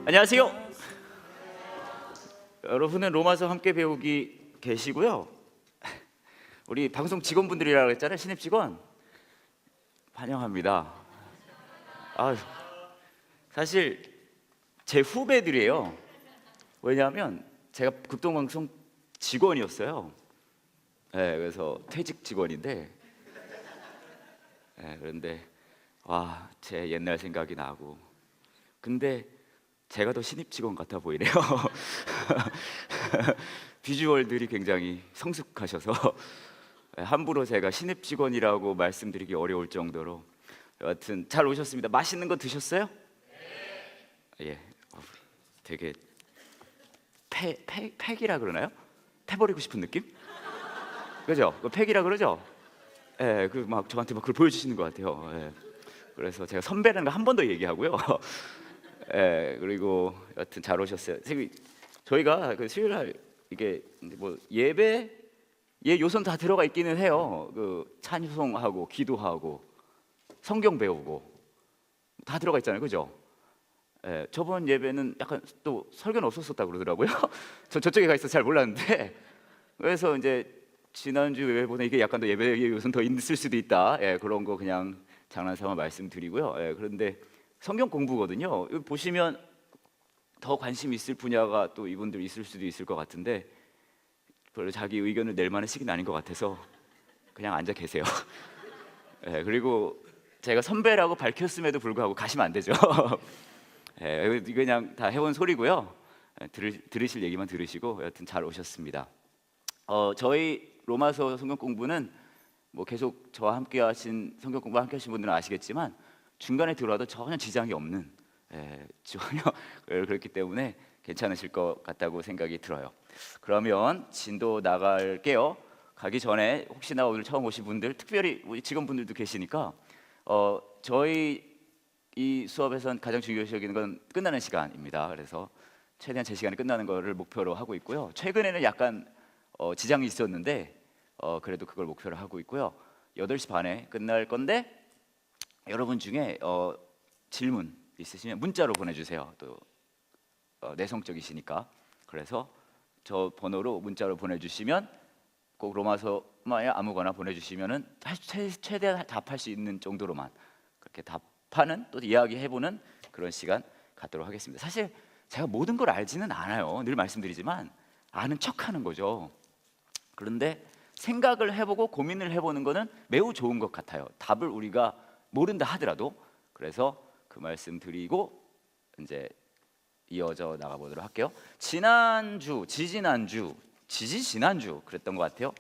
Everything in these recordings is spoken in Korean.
안녕하세요. 여러분은 로마서 함께 배우기 계시고요. 우리 방송 직원분들이라고 했잖아요. 신입 직원 환영합니다. 아, 사실 제 후배들이에요. 왜냐하면 제가 극동방송 직원이었어요. 네, 그래서 퇴직 직원인데, 네, 그런데 와, 제 옛날 생각이 나고. 근데 제가 더 신입 직원 같아 보이네요. 비주얼들이 굉장히 성숙하셔서 함부로 제가 신입 직원이라고 말씀드리기 어려울 정도로. 여하튼 잘 오셨습니다. 맛있는 거 드셨어요? 예, 되게 팩이라 그러나요? 패버리고 싶은 느낌? 그죠? 그 팩이라 그러죠? 예, 그 막 저한테 막 그걸 보여주시는 것 같아요. 예. 그래서 제가 선배라는 거 한 번 더 얘기하고요. 예, 그리고 여튼 잘 오셨어요. 저희가 그 수요일 날 이게 뭐 예배 요소는 다 들어가 있기는 해요. 그 찬송하고 기도하고 성경 배우고 다 들어가 있잖아요, 그죠? 예, 저번 예배는 약간 또 설교는 없었었다 그러더라고요. 저쪽에 가 있어서 잘 몰랐는데, 그래서 이제 지난주 예배보다 이게 약간 더 예배 요소는 더 있을 수도 있다. 예, 그런 거 그냥 장난삼아 말씀드리고요. 예, 그런데 성경 공부거든요. 여기 보시면 더 관심 있을 분야가 또 이분들 있을 수도 있을 것 같은데 별로 자기 의견을 낼 만한 시기는 아닌 것 같아서 그냥 앉아 계세요. 예, 그리고 제가 선배라고 밝혔음에도 불구하고 가시면 안 되죠. 예, 그냥 다 해온 소리고요. 예, 들으실 얘기만 들으시고 여튼 잘 오셨습니다. 저희 로마서 성경 공부는 뭐 계속 저와 함께 하신 성경 공부 함께 하신 분들은 아시겠지만 중간에 들어와도 전혀 지장이 없는, 전혀 그렇기 때문에 괜찮으실 것 같다고 생각이 들어요. 그러면 진도 나갈게요. 가기 전에 혹시나 오늘 처음 오신 분들, 특별히 우리 직원분들도 계시니까 저희 이 수업에선 가장 중요시 여기는 건 끝나는 시간입니다. 그래서 최대한 제 시간에 끝나는 거를 목표로 하고 있고요. 최근에는 약간 지장이 있었는데 그래도 그걸 목표로 하고 있고요. 8시 반에 끝날 건데 여러분 중에 질문 있으시면 문자로 보내주세요. 또 내성적이시니까. 그래서 저 번호로 문자로 보내주시면 꼭 로마서만 아무거나 보내주시면은 최대한 답할 수 있는 정도로만 그렇게 답하는 또 이야기해보는 그런 시간 갖도록 하겠습니다. 사실 제가 모든 걸 알지는 않아요. 늘 말씀드리지만 아는 척하는 거죠. 그런데 생각을 해보고 고민을 해보는 거는 매우 좋은 것 같아요. 답을 우리가 모른다 하더라도. 그래서 그 말씀 드리고 이제 이어져 나가보도록 할게요. 지난주 그랬던 것 같아요.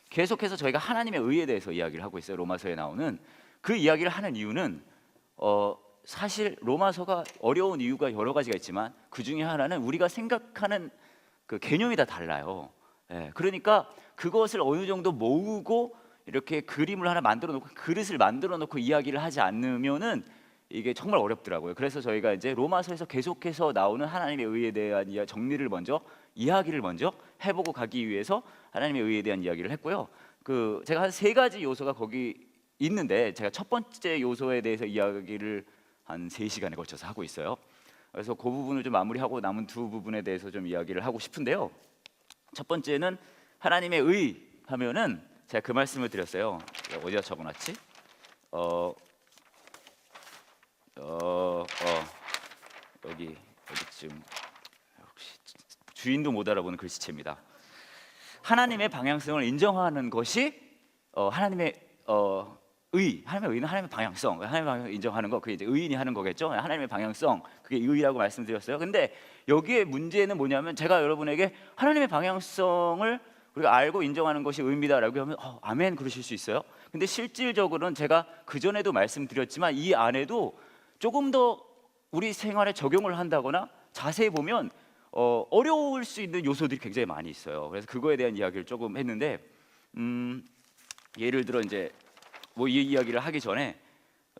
계속해서 저희가 하나님의 의에 대해서 이야기를 하고 있어요. 로마서에 나오는 그 이야기를 하는 이유는 사실 로마서가 어려운 이유가 여러 가지가 있지만 그 중에 하나는 우리가 생각하는 그 개념이 다 달라요. 그러니까 그것을 어느 정도 모으고 이렇게 그림을 하나 만들어 놓고 그릇을 만들어 놓고 이야기를 하지 않으면은 이게 정말 어렵더라고요. 그래서 저희가 이제 로마서에서 계속해서 나오는 하나님의 의에 대한 정리를 먼저 이야기를 먼저 해보고 가기 위해서 하나님의 의에 대한 이야기를 했고요. 그 제가 한 3가지 요소가 거기 있는데 제가 첫 번째 요소에 대해서 이야기를 한 3시간에 걸쳐서 하고 있어요. 그래서 그 부분을 좀 마무리하고 남은 2부분에 대해서 좀 이야기를 하고 싶은데요. 첫 번째는 하나님의 의 하면은 제가 그 말씀을 드렸어요. 어디다 적어놨지? 여기쯤. 혹시 주인도 못 알아보는 글씨체입니다. 하나님의 방향성을 인정하는 것이 하나님의 하나님의 의는 하나님의 방향성, 하나님의 방향을 인정하는 거, 그게 이제 의인이 하는 거겠죠. 하나님의 방향성, 그게 의라고 말씀드렸어요. 근데 여기에 문제는 뭐냐면 제가 여러분에게 하나님의 방향성을 우리가 알고 인정하는 것이 의입니다라고 하면 아멘 그러실 수 있어요. 근데 실질적으로는 제가 그 전에도 말씀드렸지만 이 안에도 조금 더 우리 생활에 적용을 한다거나 자세히 보면 어려울 수 있는 요소들이 굉장히 많이 있어요. 그래서 그거에 대한 이야기를 조금 했는데 예를 들어 이제 뭐 이 이야기를 하기 전에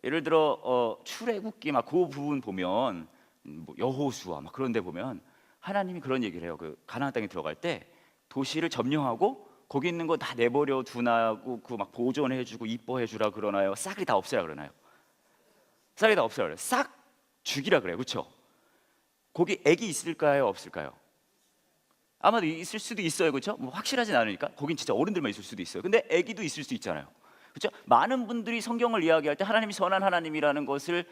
예를 들어 출애굽기 막 그 부분 보면 뭐 여호수아 막 그런 데 보면 하나님이 그런 얘기를 해요. 그 가나안 땅에 들어갈 때 도시를 점령하고 거기 있는 거 다 내버려 두나고 그 막 보존해 주고 이뻐해 주라 그러나요? 싹이 다 없애라 그러나요? 싹이 다 없애라 그래요. 싹 죽이라 그래요. 그렇죠? 거기 애기 있을까요, 없을까요? 아마도 있을 수도 있어요, 그렇죠? 뭐 확실하진 않으니까. 거긴 진짜 어른들만 있을 수도 있어요. 근데 애기도 있을 수 있잖아요, 그렇죠? 많은 분들이 성경을 이야기할 때 하나님이 선한 하나님이라는 것을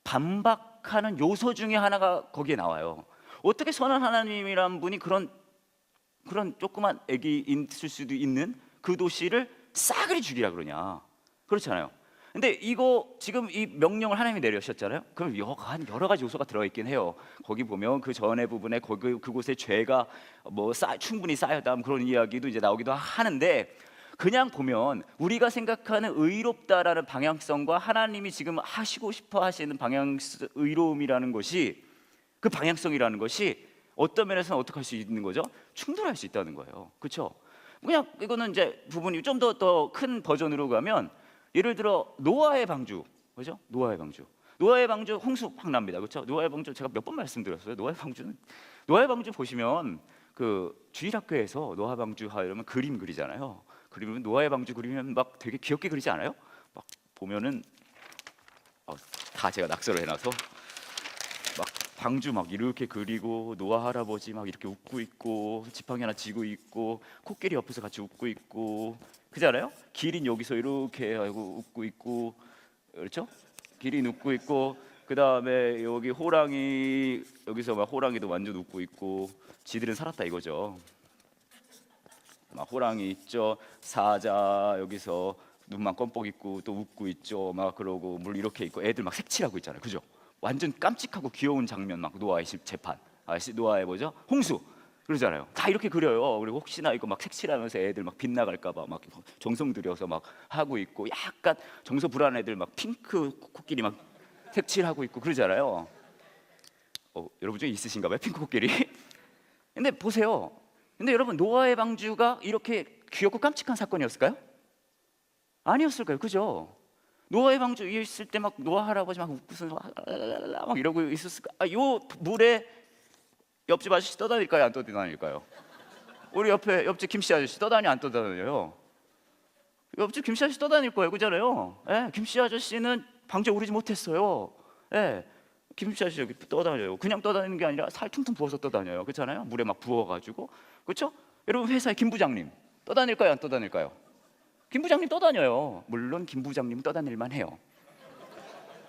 반박하는 요소 중에 하나가 거기에 나와요. 어떻게 선한 하나님이란 분이 그런 조그만 애기 있을 수도 있는 그 도시를 싸그리 죽이라 그러냐? 그렇잖아요. 근데 이거 지금 이 명령을 하나님이 내리셨잖아요. 그럼 한 여러 가지 요소가 들어있긴 해요. 거기 보면 그 전의 부분에 그곳에 죄가 뭐 충분히 쌓였다 그런 이야기도 이제 나오기도 하는데, 그냥 보면 우리가 생각하는 의롭다라는 방향성과 하나님이 지금 하시고 싶어 하시는 의로움이라는 것이, 그 방향성이라는 것이 어떤 면에서는 어떻게 할 수 있는 거죠? 충돌할 수 있다는 거예요, 그렇죠? 그냥 이거는 이제 부분이 좀 더 큰 버전으로 가면, 예를 들어 노아의 방주, 그죠? 노아의 방주 홍수 확 납니다, 그렇죠? 노아의 방주 제가 몇 번 말씀드렸어요. 노아의 방주 보시면 그 주일학교에서 노아 방주 하려면 그림 그리잖아요. 그리면 노아의 방주 그리면 막 되게 귀엽게 그리지 않아요? 막 보면은 다 제가 낙서를 해놔서 막 방주 막 이렇게 그리고 노아 할아버지 막 이렇게 웃고 있고 지팡이 하나 쥐고 있고 코끼리 옆에서 같이 웃고 있고, 그잖아요? 기린 여기서 이렇게 웃고 있고, 그렇죠? 기린 웃고 있고, 그 다음에 여기 호랑이 여기서 막 호랑이도 완전 웃고 있고, 지들은 살았다 이거죠. 막 호랑이 있죠. 사자 여기서 눈만 껌뻑 있고 또 웃고 있죠. 막 그러고 물 이렇게 있고 애들 막 색칠하고 있잖아요, 그죠? 완전 깜찍하고 귀여운 장면, 막 노아의 재판, 노아의 뭐죠? 홍수 그러잖아요. 다 이렇게 그려요. 그리고 혹시나 이거 막 색칠하면서 애들 막 빗나갈까봐 막 정성 들여서 막 하고 있고, 약간 정서 불안한 애들 막 핑크 코끼리 막 색칠하고 있고 그러잖아요. 여러분 중에 있으신가 봐요, 핑크 코끼리. 근데 보세요. 근데 여러분, 노아의 방주가 이렇게 귀엽고 깜찍한 사건이었을까요? 아니었을까요, 그죠? 노아의 방주 위에 있을 때 막 노아 할아버지 막 웃고서 막 이러고 있었을까? 요 물에 옆집 아저씨 떠다닐까요, 안 떠다닐까요? 우리 옆집 김씨 아저씨 떠다니 안 떠다녀요? 옆집 김씨 아저씨 떠다닐 거예요, 그잖아요? 예, 김씨 아저씨는 방주에 오르지 못했어요. 예, 김씨 아저씨 여기 떠다녀요. 그냥 떠다니는 게 아니라 살 퉁퉁 부어서 떠다녀요, 그렇잖아요? 물에 막 부어가지고, 그렇죠? 여러분, 회사의 김 부장님 떠다닐까요, 안 떠다닐까요? 김 부장님 떠다녀요. 물론 김 부장님은 떠다닐만 해요.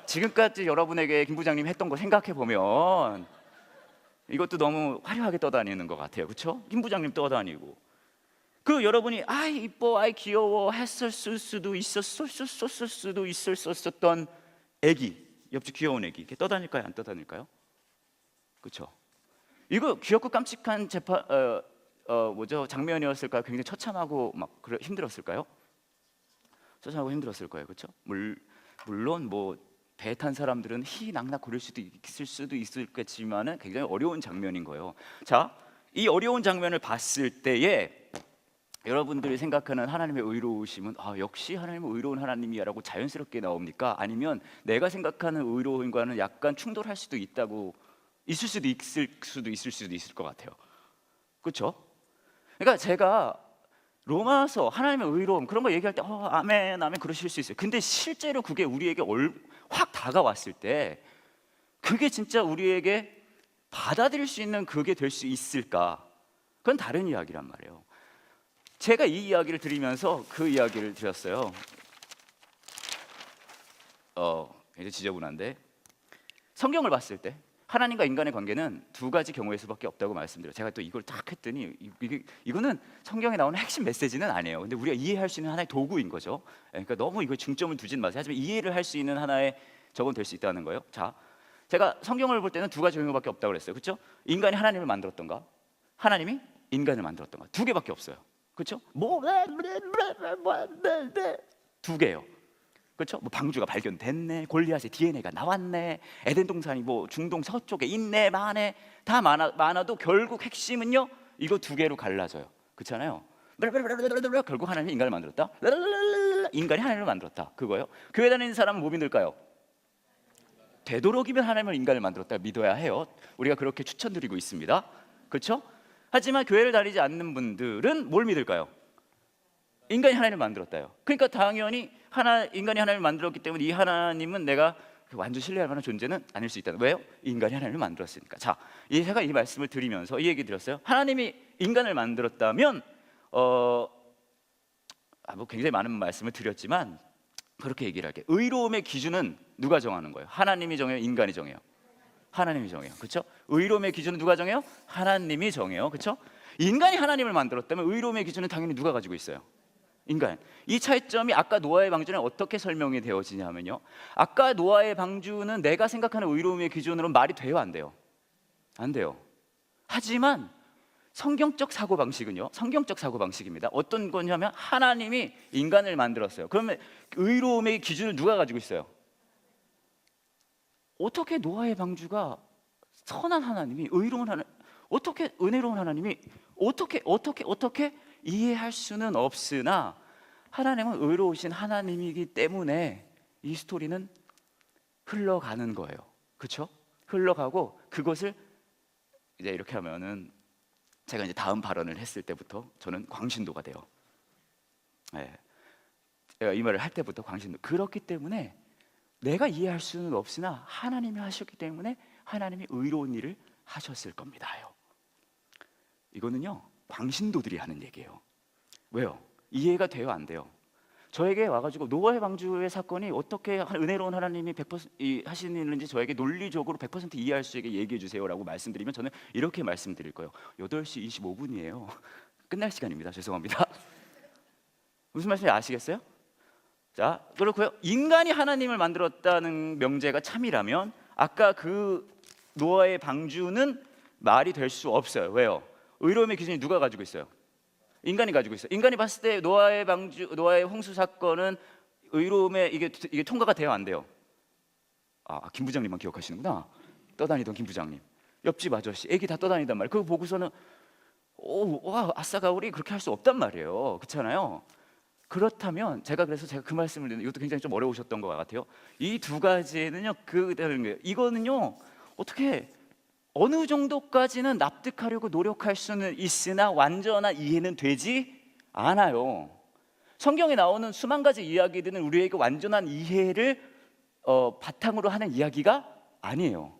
지금까지 여러분에게 김 부장님 했던 거 생각해 보면 이것도 너무 화려하게 떠다니는 것 같아요, 그렇죠? 김 부장님 떠다니고, 그 여러분이 아이 이뻐, 아이 귀여워 했었을 수도 있었던 애기, 옆집 귀여운 애기 이렇게 떠다닐까요, 안 떠다닐까요? 그렇죠? 이거 귀엽고 깜찍한 장면이었을까요? 굉장히 처참하고 막 힘들었을까요? 처참하고 힘들었을 거예요, 그렇죠? 물론 뭐 배 탄 사람들은 희낙낙거릴 수도 있겠지만은 굉장히 어려운 장면인 거예요. 자, 이 어려운 장면을 봤을 때에 여러분들이 생각하는 하나님의 의로우심은 역시 하나님은 의로운 하나님이야라고 자연스럽게 나옵니까? 아니면 내가 생각하는 의로움과는 약간 충돌할 수도 있을 수도 있을 것 같아요, 그렇죠? 그러니까 제가 로마서 하나님의 의로움 그런 거 얘기할 때 아멘 아멘 그러실 수 있어요. 근데 실제로 그게 우리에게 확 다가왔을 때 그게 진짜 우리에게 받아들일 수 있는 그게 될 수 있을까? 그건 다른 이야기란 말이에요. 제가 이 이야기를 들으면서 그 이야기를 드렸어요. 이제 지저분한데, 성경을 봤을 때 하나님과 인간의 관계는 두 가지 경우일 수밖에 없다고 말씀드려요. 제가 또 이걸 딱 했더니 이거는 성경에 나오는 핵심 메시지는 아니에요. 근데 우리가 이해할 수 있는 하나의 도구인 거죠. 그러니까 너무 이거 중점을 두진 마세요. 하지만 이해를 할 수 있는 하나의 저건 될 수 있다는 거예요. 자, 제가 성경을 볼 때는 두 가지 경우밖에 없다고 그랬어요, 그렇죠? 인간이 하나님을 만들었던가, 하나님이 인간을 만들었던가, 두 개밖에 없어요, 그렇죠? 두 개예요, 그렇죠? 뭐 방주가 발견됐네, 골리앗의 DNA가 나왔네, 에덴 동산이 뭐 중동 서쪽에 있네, 많네, 다 많아도 결국 핵심은요 이거 두 개로 갈라져요, 그렇잖아요? 결국 하나님이 인간을 만들었다, 인간이 하나님을 만들었다, 그거예요. 교회 다니는 사람은 뭐 믿을까요? 되도록이면 하나님을 인간을 만들었다 믿어야 해요. 우리가 그렇게 추천드리고 있습니다, 그렇죠? 하지만 교회를 다니지 않는 분들은 뭘 믿을까요? 인간이 하나님을 만들었다요. 그러니까 당연히 인간이 하나님을 만들었기 때문에 이 하나님은 내가 완전 신뢰할 만한 존재는 아닐 수 있다. 왜요? 인간이 하나님을 만들었으니까. 자, 제가 이 말씀을 드리면서 이 얘기 드렸어요. 하나님이 인간을 만들었다면 뭐 굉장히 많은 말씀을 드렸지만 그렇게 얘기를 할게요. 의로움의 기준은 누가 정하는 거예요? 하나님이 정해요? 인간이 정해요? 하나님이 정해요. 그렇죠? 의로움의 기준은 누가 정해요? 하나님이 정해요. 그렇죠? 인간이 하나님을 만들었다면 의로움의 기준은 당연히 누가 가지고 있어요? 인간. 이 차이점이 아까 노아의 방주는 어떻게 설명이 되어지냐면요, 아까 노아의 방주는 내가 생각하는 의로움의 기준으로 말이 돼요, 안 돼요? 안 돼요. 하지만 성경적 사고방식은요, 성경적 사고방식입니다. 어떤 거냐면 하나님이 인간을 만들었어요. 그러면 의로움의 기준을 누가 가지고 있어요? 어떻게 노아의 방주가 선한 하나님이, 의로운 하나님, 어떻게 은혜로운 하나님이 어떻게 이해할 수는 없으나 하나님은 의로우신 하나님이기 때문에 이 스토리는 흘러가는 거예요. 그렇죠? 흘러가고 그것을 이제 이렇게 하면은 제가 이제 다음 발언을 했을 때부터 저는 광신도가 돼요. 네. 제가 이 말을 할 때부터 광신도. 그렇기 때문에 내가 이해할 수는 없으나 하나님이 하셨기 때문에 하나님이 의로운 일을 하셨을 겁니다요. 이거는요, 광신도들이 하는 얘기예요. 왜요? 이해가 돼요, 안 돼요? 저에게 와가지고 노아의 방주의 사건이 어떻게 은혜로운 하나님이 100% 하시는지 저에게 논리적으로 100% 이해할 수 있게 얘기해 주세요라고 말씀드리면 저는 이렇게 말씀드릴 거예요. 8시 25분이에요. 끝날 시간입니다. 죄송합니다. 무슨 말씀인지 아시겠어요? 자, 그렇고요. 인간이 하나님을 만들었다는 명제가 참이라면 아까 그 노아의 방주는 말이 될 수 없어요. 왜요? 의로움의 기준이 누가 가지고 있어요? 인간이 가지고 있어요. 인간이 봤을 때 노아의 방주, 노아의 홍수 사건은 의로움에 이게 통과가 돼요, 안 돼요? 김 부장님만 기억하시는구나. 떠다니던 김 부장님, 옆집 아저씨, 애기 다 떠다니단 말이에요. 그거 보고서는 와, 아싸가 우리 그렇게 할 수 없단 말이에요. 그렇잖아요. 그렇다면 그래서 제가 그 말씀을 드리는 이것도 굉장히 좀 어려우셨던 것 같아요. 이 두 가지는요, 이거는요, 어떻게 어느 정도까지는 납득하려고 노력할 수는 있으나 완전한 이해는 되지 않아요. 성경에 나오는 수만 가지 이야기들은 우리에게 완전한 이해를 바탕으로 하는 이야기가 아니에요.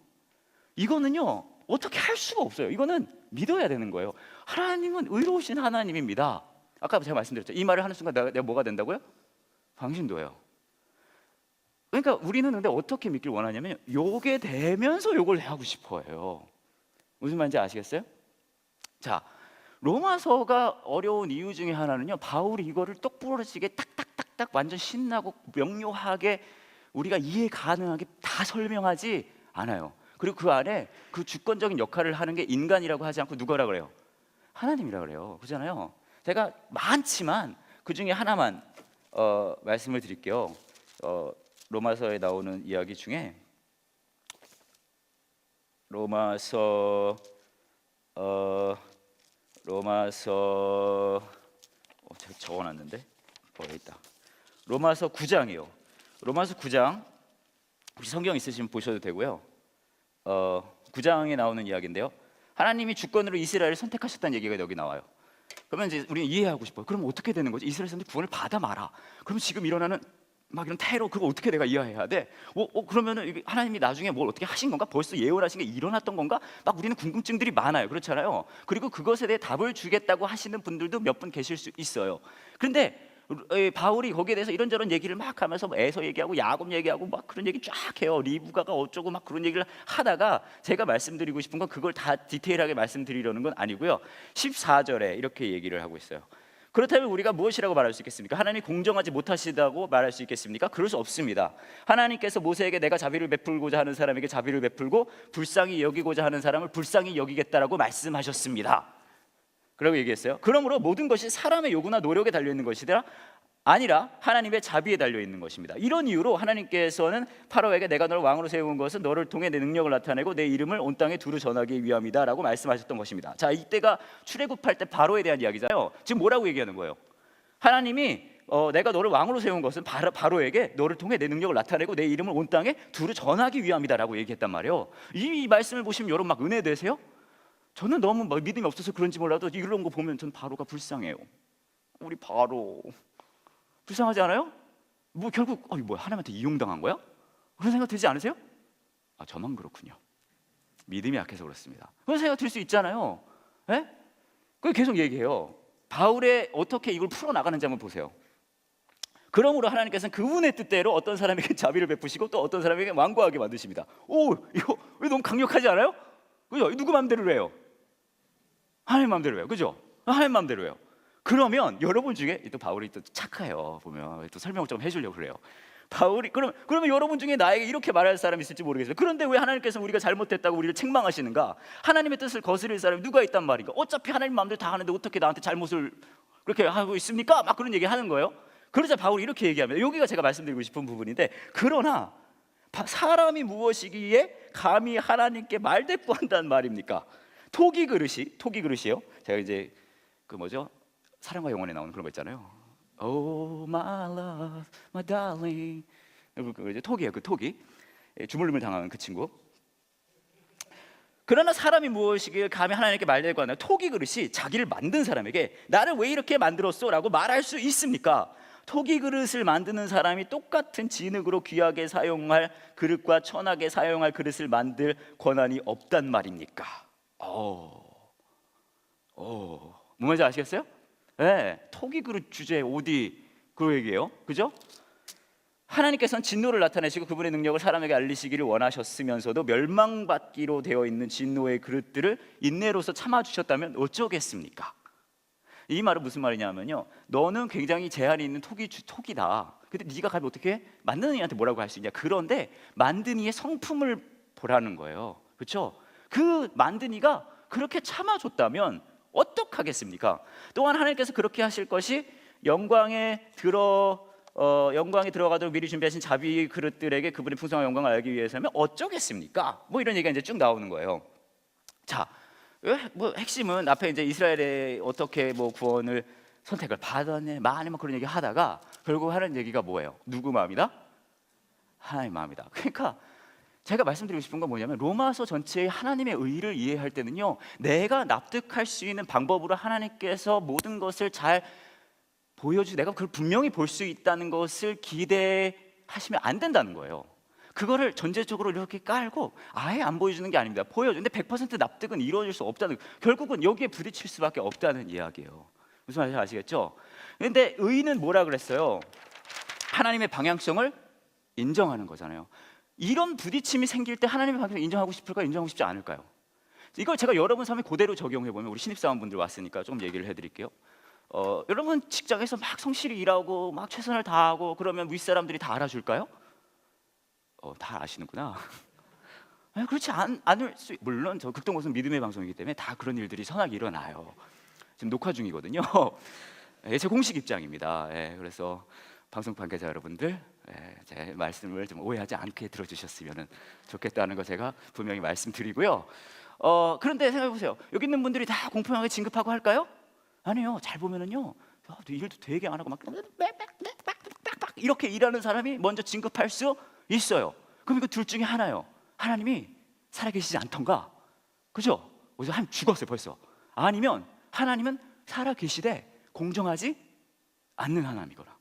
이거는요, 어떻게 할 수가 없어요. 이거는 믿어야 되는 거예요. 하나님은 의로우신 하나님입니다. 아까 제가 말씀드렸죠. 이 말을 하는 순간 내가 뭐가 된다고요? 광신도예요. 그러니까 우리는 근데 어떻게 믿길 원하냐면 요게 되면서 요걸 하고 싶어요. 무슨 말인지 아시겠어요? 자, 로마서가 어려운 이유 중에 하나는요, 바울이 이거를 똑부러지게 딱딱딱딱 완전 신나고 명료하게 우리가 이해 가능하게 다 설명하지 않아요. 그리고 그 안에 그 주권적인 역할을 하는 게 인간이라고 하지 않고 누가라 그래요? 하나님이라 그래요. 그렇잖아요. 제가 많지만 그 중에 하나만 말씀을 드릴게요. 로마서에 나오는 이야기 중에 로마서 제가 적어놨는데 여기 있다. 로마서 9장이요. 로마서 9장 혹시 성경 있으시면 보셔도 되고요. 9장에 나오는 이야기인데요. 하나님이 주권으로 이스라엘을 선택하셨다는 얘기가 여기 나와요. 그러면 이제 우리는 이해하고 싶어요. 그럼 어떻게 되는 거지? 이스라엘 사람들 구원을 받아 마라. 그럼 지금 일어나는 막 이런 테러, 그거 어떻게 내가 이해해야 돼? 그러면은 하나님이 나중에 뭘 어떻게 하신 건가? 벌써 예언하신 게 일어났던 건가? 막 우리는 궁금증들이 많아요. 그렇잖아요. 그리고 그것에 대해 답을 주겠다고 하시는 분들도 몇 분 계실 수 있어요. 그런데 바울이 거기에 대해서 이런저런 얘기를 막 하면서 에서 얘기하고 야곱 얘기하고 막 그런 얘기 쫙 해요. 리브가가 어쩌고 막 그런 얘기를 하다가 제가 말씀드리고 싶은 건 그걸 다 디테일하게 말씀드리려는 건 아니고요. 14절에 이렇게 얘기를 하고 있어요. 그렇다면 우리가 무엇이라고 말할 수 있겠습니까? 하나님이 공정하지 못하시다고 말할 수 있겠습니까? 그럴 수 없습니다. 하나님께서 모세에게 내가 자비를 베풀고자 하는 사람에게 자비를 베풀고 불쌍히 여기고자 하는 사람을 불쌍히 여기겠다라고 말씀하셨습니다. 그러고 얘기했어요. 그러므로 모든 것이 사람의 요구나 노력에 달려있는 것이라 아니라 하나님의 자비에 달려있는 것입니다. 이런 이유로 하나님께서는 파라오에게 내가 너를 왕으로 세운 것은 너를 통해 내 능력을 나타내고 내 이름을 온 땅에 두루 전하기 위함이다 라고 말씀하셨던 것입니다. 자, 이때가 출애굽할 때 바로에 대한 이야기잖아요. 지금 뭐라고 얘기하는 거예요? 하나님이 내가 너를 왕으로 세운 것은 바로에게 너를 통해 내 능력을 나타내고 내 이름을 온 땅에 두루 전하기 위함이다 라고 얘기했단 말이에요. 이 말씀을 보시면 여러분 막 은혜 되세요? 저는 너무 믿음이 없어서 그런지 몰라도 이런 거 보면 전 바로가 불쌍해요. 우리 바로 불쌍하지 않아요? 뭐 결국 뭐야, 하나님한테 이용당한 거야? 그런 생각 들지 않으세요? 아, 저만 그렇군요. 믿음이 약해서 그렇습니다. 그런 생각 들 수 있잖아요. 예? 그 계속 얘기해요. 바울의 어떻게 이걸 풀어나가는지 한번 보세요. 그러므로 하나님께서는 그분의 뜻대로 어떤 사람에게 자비를 베푸시고 또 어떤 사람에게 완고하게 만드십니다. 오, 이거 너무 강력하지 않아요? 그죠? 누구 마음대로 해요? 하나님 마음대로 해요. 그죠? 하나님 마음대로 해요. 그러면 여러분 중에 또 바울이 또 착해요. 보면 또 설명을 좀 해주려고 그래요. 바울이 그러면 여러분 중에 나에게 이렇게 말할 사람이 있을지 모르겠어요. 그런데 왜 하나님께서 우리가 잘못했다고 우리를 책망하시는가? 하나님의 뜻을 거스릴 사람이 누가 있단 말인가? 어차피 하나님 마음대로 다 하는데 어떻게 나한테 잘못을 그렇게 하고 있습니까? 막 그런 얘기 하는 거예요. 그러자 바울이 이렇게 얘기합니다. 여기가 제가 말씀드리고 싶은 부분인데, 그러나 사람이 무엇이기에 감히 하나님께 말대꾸한다는 말입니까? 토기 그릇이요. 제가 이제 그 뭐죠? 사랑과 영혼에 나오는 그런 거 있잖아요. Oh my love, my darling. 그 토기예요. 그 토기. 주물림을 당하는 그 친구. 그러나 사람이 무엇이기에 감히 하나님께 말대꾸하나? 토기 그릇이 자기를 만든 사람에게 나를 왜 이렇게 만들었어? 라고 말할 수 있습니까? 토기 그릇을 만드는 사람이 똑같은 진흙으로 귀하게 사용할 그릇과 천하게 사용할 그릇을 만들 권한이 없단 말입니까? 뭔 말인지 아시겠어요? 네, 토기 그릇 주제 어디 그 얘기예요, 그죠? 하나님께서는 진노를 나타내시고 그분의 능력을 사람에게 알리시기를 원하셨으면서도 멸망받기로 되어 있는 진노의 그릇들을 인내로서 참아주셨다면 어쩌겠습니까? 이 말은 무슨 말이냐면요, 너는 굉장히 제한이 있는 토기다. 근데 네가 가면 어떻게 해? 만드는 이한테 뭐라고 할 수 있냐? 그런데 만든 이의 성품을 보라는 거예요. 그렇죠? 그 만든 이가 그렇게 참아줬다면 어떡하겠습니까? 또한 하나님께서 그렇게 하실 것이 영광에 들어가도록 미리 준비하신 자비 그릇들에게 그분의 풍성한 영광을 알기 위해서면 어쩌겠습니까? 뭐 이런 얘기가 이제 쭉 나오는 거예요. 자, 뭐 핵심은 앞에 이제 이스라엘의 어떻게 뭐 구원을 선택을 받았네, 많이 뭐 그런 얘기 하다가 결국 하는 얘기가 뭐예요? 누구 마음이다? 하나님 마음이다. 그러니까 제가 말씀드리고 싶은 건 뭐냐면, 로마서 전체의 하나님의 의를 이해할 때는요, 내가 납득할 수 있는 방법으로 하나님께서 모든 것을 잘 보여주, 내가 그걸 분명히 볼 수 있다는 것을 기대하시면 안 된다는 거예요. 그거를 전제적으로 이렇게 깔고 아예 안 보여주는 게 아닙니다. 보여주는데 100% 납득은 이루어질 수 없다는, 결국은 여기에 부딪힐 수밖에 없다는 이야기예요. 무슨 말인지 아시겠죠? 근데 의는 뭐라 그랬어요? 하나님의 방향성을 인정하는 거잖아요. 이런 부딪힘이 생길 때 하나님의 방향성을 인정하고 싶을까요? 인정하고 싶지 않을까요? 이걸 제가 여러분 삶에 그대로 적용해보면, 우리 신입사원분들 왔으니까 좀 얘기를 해드릴게요. 여러분 직장에서 막 성실히 일하고 막 최선을 다하고 그러면 윗사람들이 다 알아줄까요? 다 아시는구나. 그렇지 않을 수, 물론 저 극동방송 믿음의 방송이기 때문에 다 그런 일들이 선하게 일어나요. 지금 녹화 중이거든요. 제 공식 입장입니다. 그래서 방송 관계자 여러분들, 제 말씀을 좀 오해하지 않게 들어주셨으면 좋겠다는 거 제가 분명히 말씀드리고요. 그런데 생각해 보세요. 여기 있는 분들이 다 공평하게 진급하고 할까요? 아니요. 잘 보면은요, 일도 되게 안 하고 막 이렇게 일하는 사람이 먼저 진급할 수 있어요. 그럼 이거 둘 중에 하나요. 하나님이 살아계시지 않던가, 그죠? 어디서 하나님 죽었어요 벌써. 아니면 하나님은 살아계시되 공정하지 않는 하나님이거나,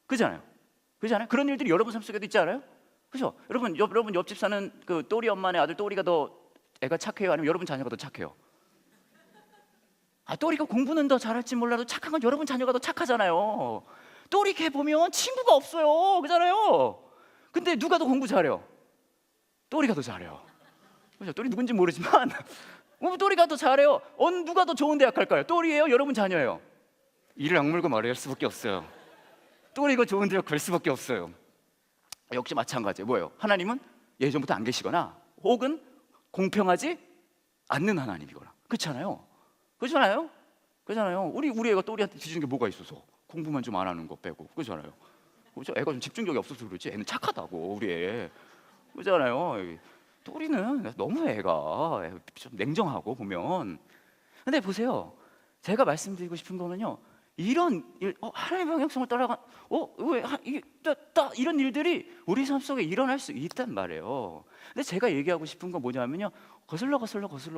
그잖아요. 그런 일들이 여러분 삶 속에도 있지 않아요? 그죠? 여러분 옆집 사는 그 또리 엄마네 아들 또리가 더 애가 착해요? 아니면 여러분 자녀가 더 착해요? 또리가 공부는 더 잘할지 몰라도 착한 건 여러분 자녀가 더 착하잖아요. 또리 걔 보면 친구가 없어요, 그잖아요. 근데 누가 더 공부 잘해요? 또리가 더 잘해요. 그죠? 또리 누군지 모르지만 또리가 더 잘해요. 누가 더 좋은 대학 갈까요? 또리예요? 여러분 자녀예요? 이를 악물고 말할 수밖에 없어요. 또리가 좋은 대학 갈 수밖에 없어요. 역시 마찬가지예요. 뭐예요? 하나님은 예전부터 안 계시거나 혹은 공평하지 않는 하나님이거나, 그렇잖아요. 우리 애가 또리한테 뒤지는 게 뭐가 있어서? 공부만 좀 안 하는 거 빼고, 그렇잖아요. 그렇죠? 애가 좀 집중력이 없어서 그렇지 애는 착하다고, 우리 애. 그렇잖아요. 또리는 너무 애가 좀 냉정하고 보면. 근데 보세요, 제가 말씀드리고 싶은 거는요, 이런 일, 하나님의 방향성을 따라가, 이런 일들이 우리 삶 속에 일어날 수 있단 말이에요. 근데 제가 얘기하고 싶은 건 뭐냐면요, 거슬러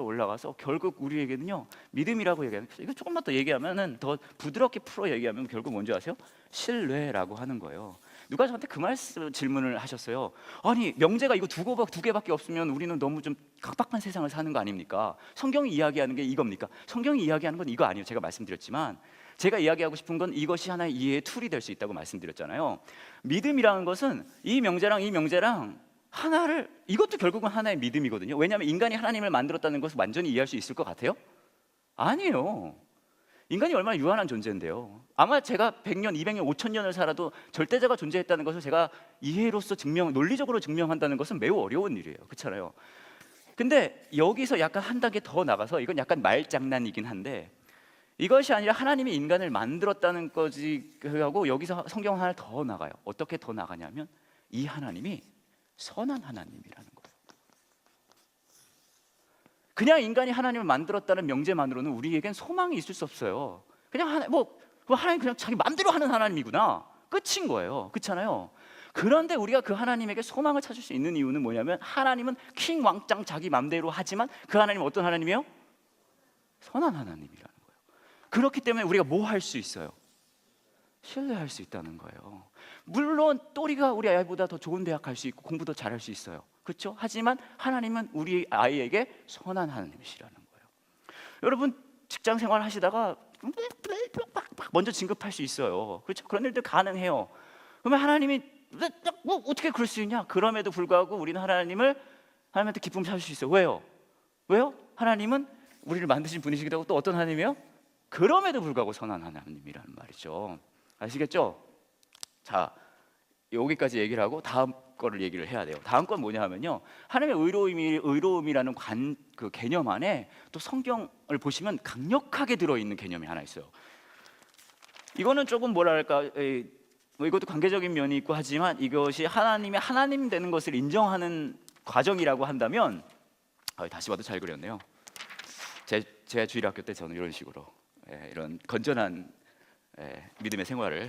올라가서 결국 우리에게는요, 믿음이라고 얘기하는, 이거 조금만 더 얘기하면은 더 부드럽게 풀어 얘기하면 결국 뭔지 아세요? 신뢰라고 하는 거예요. 누가 저한테 그 말씀 질문을 하셨어요. 아니 명제가 이거 두 개밖에 없으면 우리는 너무 좀 각박한 세상을 사는 거 아닙니까? 성경이 이야기하는 게 이겁니까? 성경이 이야기하는 건 이거 아니에요. 제가 말씀드렸지만 제가 이야기하고 싶은 건 이것이 하나의 이해의 툴이 될 수 있다고 말씀드렸잖아요. 믿음이라는 것은 이 명제랑 하나를, 이것도 결국은 하나의 믿음이거든요. 왜냐하면 인간이 하나님을 만들었다는 것을 완전히 이해할 수 있을 것 같아요? 아니에요. 인간이 얼마나 유한한 존재인데요. 아마 제가 100년, 200년, 5000년을 살아도 절대자가 존재했다는 것을 제가 이해로서 논리적으로 증명한다는 것은 매우 어려운 일이에요. 그렇잖아요. 근데 여기서 약간 한 단계 더 나가서, 이건 약간 말장난이긴 한데, 이것이 아니라 하나님이 인간을 만들었다는 거지 하고 여기서 성경 하나 더 나가요. 어떻게 더 나가냐면 이 하나님이 선한 하나님이라는 거예요. 그냥 인간이 하나님을 만들었다는 명제만으로는 우리에겐 소망이 있을 수 없어요. 그냥 하나님 그냥 자기 마음대로 하는 하나님이구나, 끝인 거예요. 그렇잖아요. 그런데 우리가 그 하나님에게 소망을 찾을 수 있는 이유는 뭐냐면, 하나님은 킹 왕짱 자기 마음대로 하지만 그 하나님은 어떤 하나님이에요? 선한 하나님이라는 거예요. 그렇기 때문에 우리가 뭐 할 수 있어요? 신뢰할 수 있다는 거예요. 물론 또리가 우리 아이보다 더 좋은 대학 갈 수 있고 공부도 잘할 수 있어요. 그렇죠? 하지만 하나님은 우리 아이에게 선한 하나님이시라는 거예요. 여러분 직장 생활 하시다가 먼저 진급할 수 있어요. 그렇죠? 그런 일들 가능해요. 그러면 하나님이 뭐 어떻게 그럴 수 있냐? 그럼에도 불구하고 우리는 하나님한테 기쁨 찾을 수 있어요. 왜요? 왜요? 하나님은 우리를 만드신 분이시기도 하고 또 어떤 하나님이에요? 그럼에도 불구하고 선한 하나님이라는 말이죠. 아시겠죠? 자, 여기까지 얘기를 하고 다음 거를 얘기를 해야 돼요. 다음 건 뭐냐 하면요, 하나님의 의로움이라는 그 개념 안에 또 성경을 보시면 강력하게 들어있는 개념이 하나 있어요. 이거는 조금 뭐랄까, 이것도 관계적인 면이 있고 하지만 이것이 하나님이 하나님 되는 것을 인정하는 과정이라고 한다면, 다시 봐도 잘 그렸네요. 제 주일학교 때 저는 이런 식으로 이런 건전한 믿음의 생활을,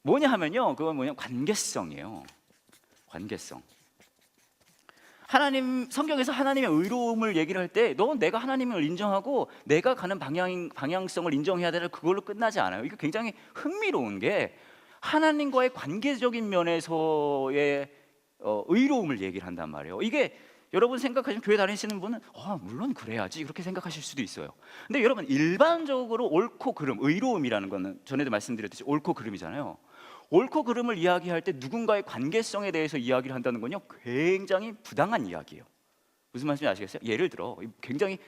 뭐냐 하면요, 그건 뭐냐, 관계성이에요. 관계성. 성경에서 하나님의 의로움을 얘기를 할 때, 너 내가 하나님을 인정하고 내가 가는 방향성을 인정해야 되는, 그걸로 끝나지 않아요. 이게 굉장히 흥미로운 게, 하나님과의 관계적인 면에서의 의로움을 얘기를 한단 말이에요. 이게 여러분 생각하시면, 교회 다니시는 분은 물론 그래야지 그렇게 생각하실 수도 있어요. 근데 여러분 일반적으로 옳고 그름, 의로움이라는 거는 전에도 말씀드렸듯이 옳고 그름이잖아요. 옳고 그름을 이야기할 때 누군가의 관계성에 대해서 이야기를 한다는 건요, 굉장히 부당한 이야기예요. 무슨 말씀인지 아시겠어요? 예를 들어, 굉장히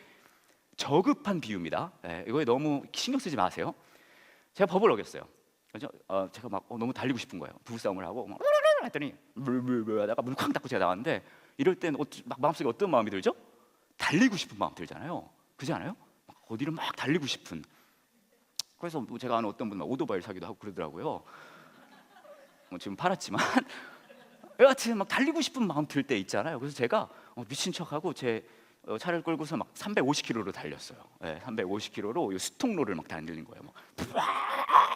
저급한 비유입니다. 이거에 너무 신경 쓰지 마세요. 제가 법을 어겼어요. 그렇죠? 제가 막 너무 달리고 싶은 거예요. 부부싸움을 하고 막 했더니 하다가 문 쾅 닫고 제가 나왔는데, 이럴 때는 막 마음속에 어떤 마음이 들죠? 달리고 싶은 마음 들잖아요. 그렇지 않아요? 어디를 막 달리고 싶은. 그래서 제가 아는 어떤 분은 오토바이를 사기도 하고 그러더라고요. 지금 팔았지만 여하튼 막 달리고 싶은 마음 들 때 있잖아요. 그래서 제가 미친 척하고 제 차를 끌고서 막 350km로 달렸어요. 350km로 수통로를 막 달리는 거예요. 막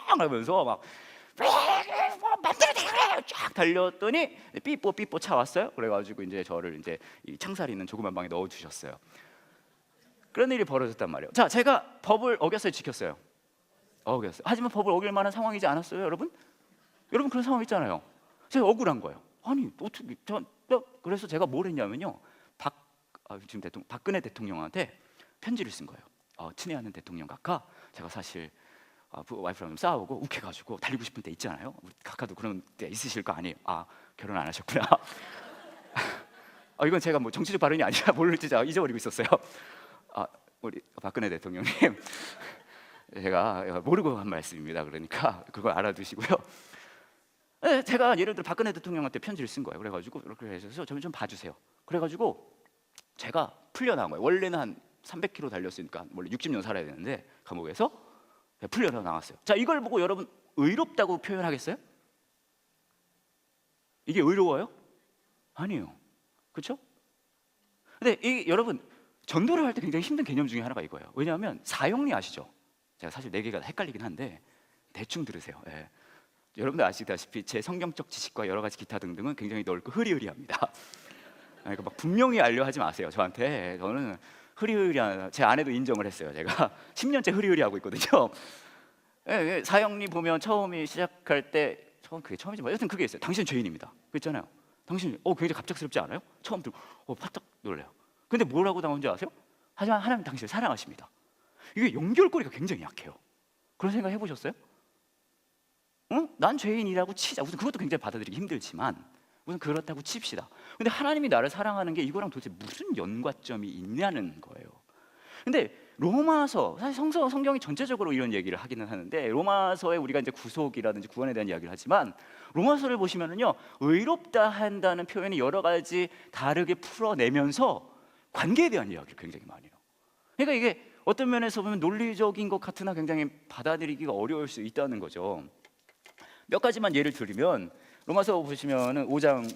하면서 막 맘대로 달려 쫙 달렸더니 삐뽀 차 왔어요. 그래가지고 이제 저를 이제 이 창살이 있는 조그만 방에 넣어 주셨어요. 그런 일이 벌어졌단 말이에요. 자, 제가 법을 어겼어요, 지켰어요? 어겼어요. 하지만 법을 어길 만한 상황이지 않았어요, 여러분? 여러분 그런 상황 있잖아요. 제가 억울한 거예요. 아니 어떻게 그래서 제가 뭘 했냐면요, 지금 박근혜 대통령한테 편지를 쓴 거예요. 친애하는 대통령 각하, 제가 사실 와이프랑 좀 싸우고 욱해가지고 달리고 싶은 때 있잖아요. 우리 각하도 그런 때 있으실 거 아니에요? 결혼 안 하셨구나. 이건 제가 뭐 정치적 발언이 아니라 모르지 잊어버리고 있었어요. 우리 박근혜 대통령님, 제가 모르고 한 말씀입니다. 그러니까 그걸 알아두시고요. 제가 예를 들어 박근혜 대통령한테 편지를 쓴 거예요. 그래가지고 이렇게 해서 좀 봐주세요. 그래가지고 제가 풀려나온 거예요. 원래는 한 300km 달렸으니까 원래 60년 살아야 되는데 감옥에서 풀려나왔어요. 자, 이걸 보고 여러분 의롭다고 표현하겠어요? 이게 의로워요? 아니에요. 그렇죠? 근데 여러분 전도를 할 때 굉장히 힘든 개념 중에 하나가 이거예요. 왜냐하면 사형리 아시죠? 제가 사실 4개가 헷갈리긴 한데 대충 들으세요. 여러분들 아시다시피 제 성경적 지식과 여러 가지 기타 등등은 굉장히 넓고 흐리흐리합니다. 그러니까 막 분명히 알려하지 마세요. 저한테. 저는 흐리흐리한, 제 아내도 인정을 했어요. 제가 10년째 흐리흐리하고 있거든요. 사형리 보면 처음에 시작할 때 그게 처음이지만 여튼 그게 있어요. 당신은 죄인입니다. 그랬잖아요. 당신 굉장히 갑작스럽지 않아요? 처음 들고 파딱 놀래요. 근데 뭐라고 당한지 아세요? 하지만 하나님 당신을 사랑하십니다. 이게 연결고리가 굉장히 약해요. 그런 생각 해보셨어요? 난 죄인이라고 치자. 우선 그것도 굉장히 받아들이기 힘들지만 우선 그렇다고 칩시다. 근데 하나님이 나를 사랑하는 게 이거랑 도대체 무슨 연관점이 있냐는 거예요. 근데 로마서, 사실 성경이 전체적으로 이런 얘기를 하기는 하는데 로마서에 우리가 이제 구속이라든지 구원에 대한 이야기를 하지만 로마서를 보시면은요, 의롭다 한다는 표현이 여러 가지 다르게 풀어내면서 관계에 대한 이야기를 굉장히 많이 해요. 그러니까 이게 어떤 면에서 보면 논리적인 것 같으나 굉장히 받아들이기가 어려울 수 있다는 거죠. 몇 가지만 예를 들면 로마서 보시면은 5장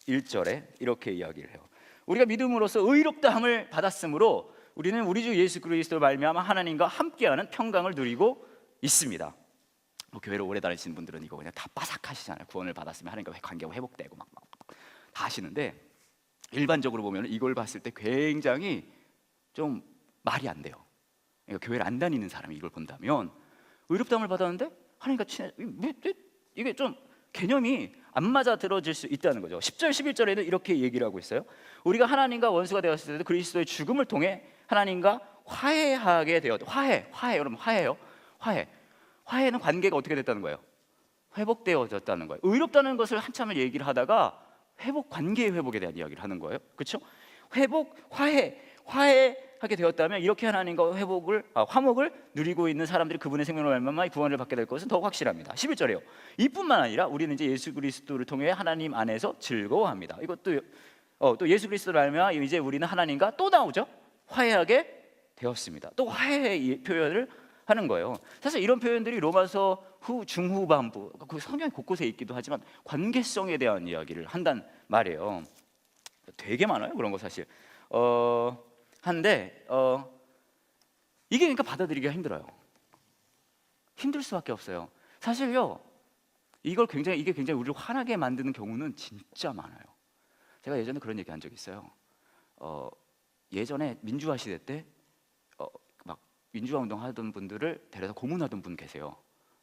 1절에 이렇게 이야기를 해요. 우리가 믿음으로써 의롭다함을 받았으므로 우리는 우리 주 예수 그리스도로 말미암아 하나님과 함께하는 평강을 누리고 있습니다. 교회를 오래 다니시는 분들은 이거 그냥 다 빠삭하시잖아요. 구원을 받았으면 하나님과 관계가 회복되고 막 다 하시는데 일반적으로 보면 이걸 봤을 때 굉장히 좀 말이 안 돼요. 그러니까 교회를 안 다니는 사람이 이걸 본다면 의롭다함을 받았는데 하나님과 이게 좀 개념이 안 맞아 들어질 수 있다는 거죠. 10절 11절에는 이렇게 얘기를 하고 있어요. 우리가 하나님과 원수가 되었을 때도 그리스도의 죽음을 통해 하나님과 화해하게 되었다. 화해 여러분, 화해요. 화해는 관계가 어떻게 됐다는 거예요? 회복되어졌다는 거예요. 의롭다는 것을 한참을 얘기를 하다가 관계의 회복에 대한 이야기를 하는 거예요. 그렇죠? 화해하게 되었다면 이렇게 하나님과 화목을 누리고 있는 사람들이 그분의 생명으로 말미암아 구원을 받게 될 것은 더욱 확실합니다. 11절에요. 이뿐만 아니라 우리는 이제 예수 그리스도를 통해 하나님 안에서 즐거워합니다. 이것도 또 예수 그리스도를 말미암아 이제 우리는 하나님과 또 나오죠. 화해하게 되었습니다. 또 화해의 표현을 하는 거예요. 사실 이런 표현들이 로마서 중후반부 그 성경 곳곳에 있기도 하지만 관계성에 대한 이야기를 한단 말이에요. 되게 많아요, 그런 거 사실. 한데 이게 그러니까 받아들이기가 힘들어요. 힘들 수밖에 없어요. 사실요, 이게 굉장히 우리를 화나게 만드는 경우는 진짜 많아요. 제가 예전에 그런 얘기 한 적이 있어요. 예전에 민주화 시대 때 막 민주화 운동 하던 분들을 데려다 고문하던 분 계세요.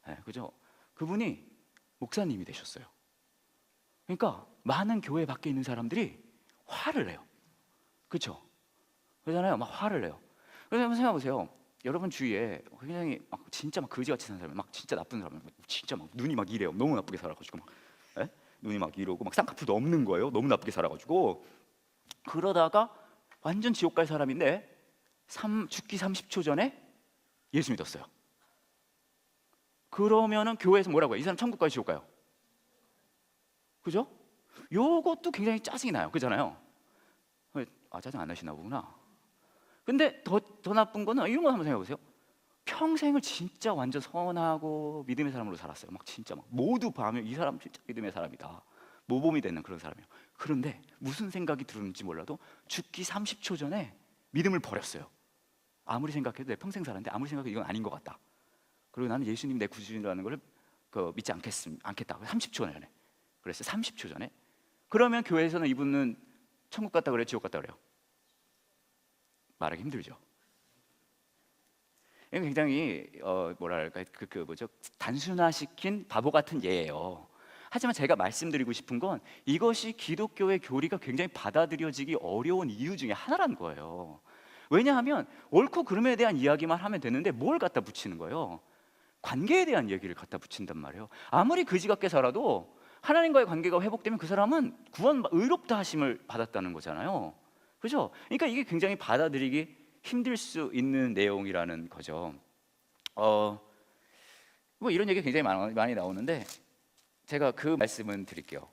네, 그죠? 그분이 목사님이 되셨어요. 그러니까 많은 교회 밖에 있는 사람들이 화를 내요. 그렇죠? 그러잖아요. 막 화를 내요. 그래서 한번 생각해 보세요. 여러분 주위에 굉장히 막 진짜 막 거지같이 사는 사람, 막 진짜 나쁜 사람, 진짜 막 눈이 막 이래요. 너무 나쁘게 살아가지고 막 눈이 막 이러고 막 쌍꺼풀도 없는 거예요. 너무 나쁘게 살아가지고. 그러다가 완전 지옥 갈 사람인데 죽기 30초 전에 예수 믿었어요. 그러면은 교회에서 뭐라고 해요? 이 사람 천국 가요, 지옥 가요? 그죠? 요것도 굉장히 짜증이 나요. 그잖아요. 짜증 안 나시나 보구나. 근데 더 나쁜 거는 이런 거 한번 생각해 보세요. 평생을 진짜 완전 선하고 믿음의 사람으로 살았어요. 막 진짜 막 모두 봐면 이 사람 진짜 믿음의 사람이다, 모범이 되는 그런 사람이에요. 그런데 무슨 생각이 들었는지 몰라도 죽기 30초 전에 믿음을 버렸어요. 아무리 생각해도 내 평생 살았는데 아무리 생각해도 이건 아닌 것 같다. 그리고 나는 예수님 내 구주라는 걸 믿지 않겠다. 30초 전에 그랬어요. 30초 전에. 그러면 교회에서는 이분은 천국 갔다 그래요, 지옥 갔다 그래요? 말하기 힘들죠. 이건 굉장히 뭐랄까 단순화시킨 바보 같은 예예요. 하지만 제가 말씀드리고 싶은 건 이것이 기독교의 교리가 굉장히 받아들여지기 어려운 이유 중에 하나라는 거예요. 왜냐하면 옳고 그름에 대한 이야기만 하면 되는데 뭘 갖다 붙이는 거예요? 관계에 대한 얘기를 갖다 붙인단 말이에요. 아무리 그지 같게 살아도 하나님과의 관계가 회복되면 그 사람은 의롭다 하심을 받았다는 거잖아요. 그죠? 그러니까 이게 굉장히 받아들이기 힘들 수 있는 내용이라는 거죠. 뭐 이런 얘기 굉장히 많이 나오는데 제가 그 말씀은 드릴게요.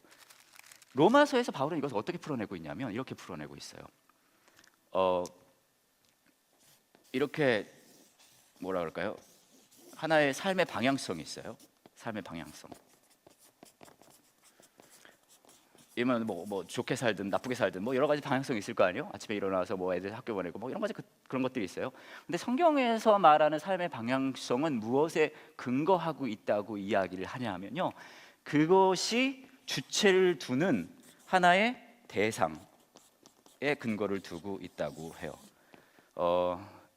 로마서에서 바울은 이것을 어떻게 풀어내고 있냐면 이렇게 풀어내고 있어요. 이렇게 뭐라 그럴까요? 하나의 삶의 방향성이 있어요. 삶의 방향성. 이러면 뭐 좋게 살든 나쁘게 살든 뭐 여러 가지 방향성이 있을 거 아니에요? 아침에 일어나서 뭐 애들 학교 보내고 뭐 이런 가지 그런 것들이 있어요. 근데 성경에서 말하는 삶의 방향성은 무엇에 근거하고 있다고 이야기를 하냐면요, 그것이 주체를 두는 하나의 대상에 근거를 두고 있다고 해요.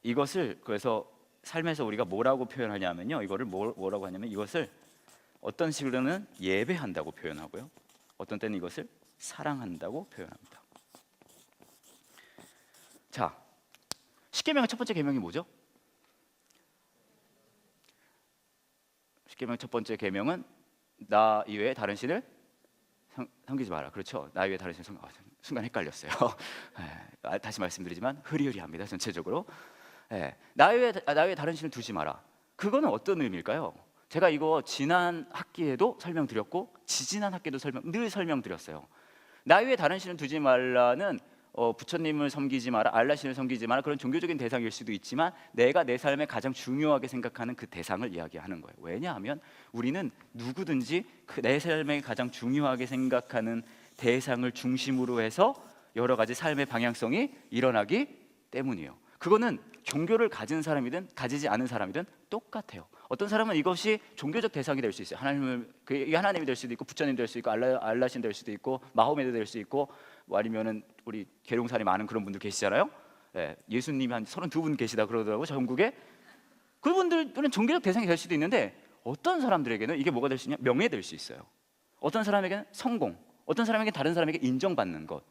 이것을 그래서 삶에서 우리가 뭐라고 표현하냐면요, 이거를 뭐라고 하냐면 이것을 어떤 식으로는 예배한다고 표현하고요. 어떤 때는 이것을 사랑한다고 표현합니다. 자, 십계명의 첫 번째 계명이 뭐죠? 십계명의 첫 번째 계명은 나 이외에 다른 신을 섬기지 마라. 그렇죠? 나 이외에 다른 신을 순간 헷갈렸어요. 다시 말씀드리지만 흐리흐리합니다. 전체적으로. 나 외에 다른 신을 두지 마라. 그거는 어떤 의미일까요? 제가 이거 지난 학기에도 설명드렸고 지지난 학기에도 늘 설명드렸어요. 나 외에 다른 신을 두지 말라는 부처님을 섬기지 마라, 알라신을 섬기지 마라, 그런 종교적인 대상일 수도 있지만 내가 내 삶에 가장 중요하게 생각하는 그 대상을 이야기하는 거예요. 왜냐하면 우리는 누구든지 내 삶에 가장 중요하게 생각하는 대상을 중심으로 해서 여러 가지 삶의 방향성이 일어나기 때문이에요. 그거는 종교를 가진 사람이든 가지지 않은 사람이든 똑같아요. 어떤 사람은 이것이 종교적 대상이 될 수 있어요. 하나님이 될 수도 있고, 부처님 될 수 있고, 알라신 될 수도 있고, 마호메드 될 수 있고, 뭐 아니면은 우리 계룡산에 많은 그런 분들 계시잖아요. 예수님이 한 32분 계시다 그러더라고요, 전국에. 그분들은 종교적 대상이 될 수도 있는데 어떤 사람들에게는 이게 뭐가 될 수 있냐? 명예 될 수 있어요. 어떤 사람에게는 성공, 어떤 사람에게는 다른 사람에게 인정받는 것,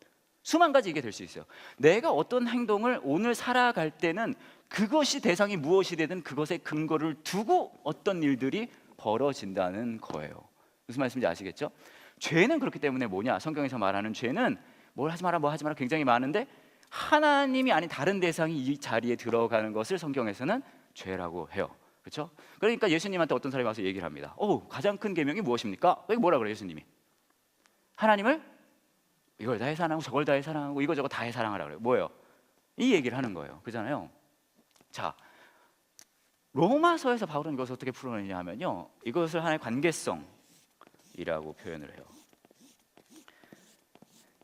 수만 가지 이게 될 수 있어요. 내가 어떤 행동을 오늘 살아갈 때는 그것이 대상이 무엇이 되든 그것에 근거를 두고 어떤 일들이 벌어진다는 거예요. 무슨 말씀인지 아시겠죠? 죄는 그렇기 때문에 뭐냐? 성경에서 말하는 죄는 뭘 하지 마라, 뭐 하지 마라 굉장히 많은데 하나님이 아닌 다른 대상이 이 자리에 들어가는 것을 성경에서는 죄라고 해요. 그렇죠? 그러니까 예수님한테 어떤 사람이 와서 얘기를 합니다. 가장 큰 계명이 무엇입니까? 여기 뭐라 그래요, 예수님이? 하나님을 이걸 다해 사랑하고 저걸 다해 사랑하고 이거저거 다해 사랑하라 그래요. 뭐예요? 이 얘기를 하는 거예요. 그잖아요. 자, 로마서에서 바울은 이것을 어떻게 풀어내냐 하면요, 이것을 하나의 관계성이라고 표현을 해요.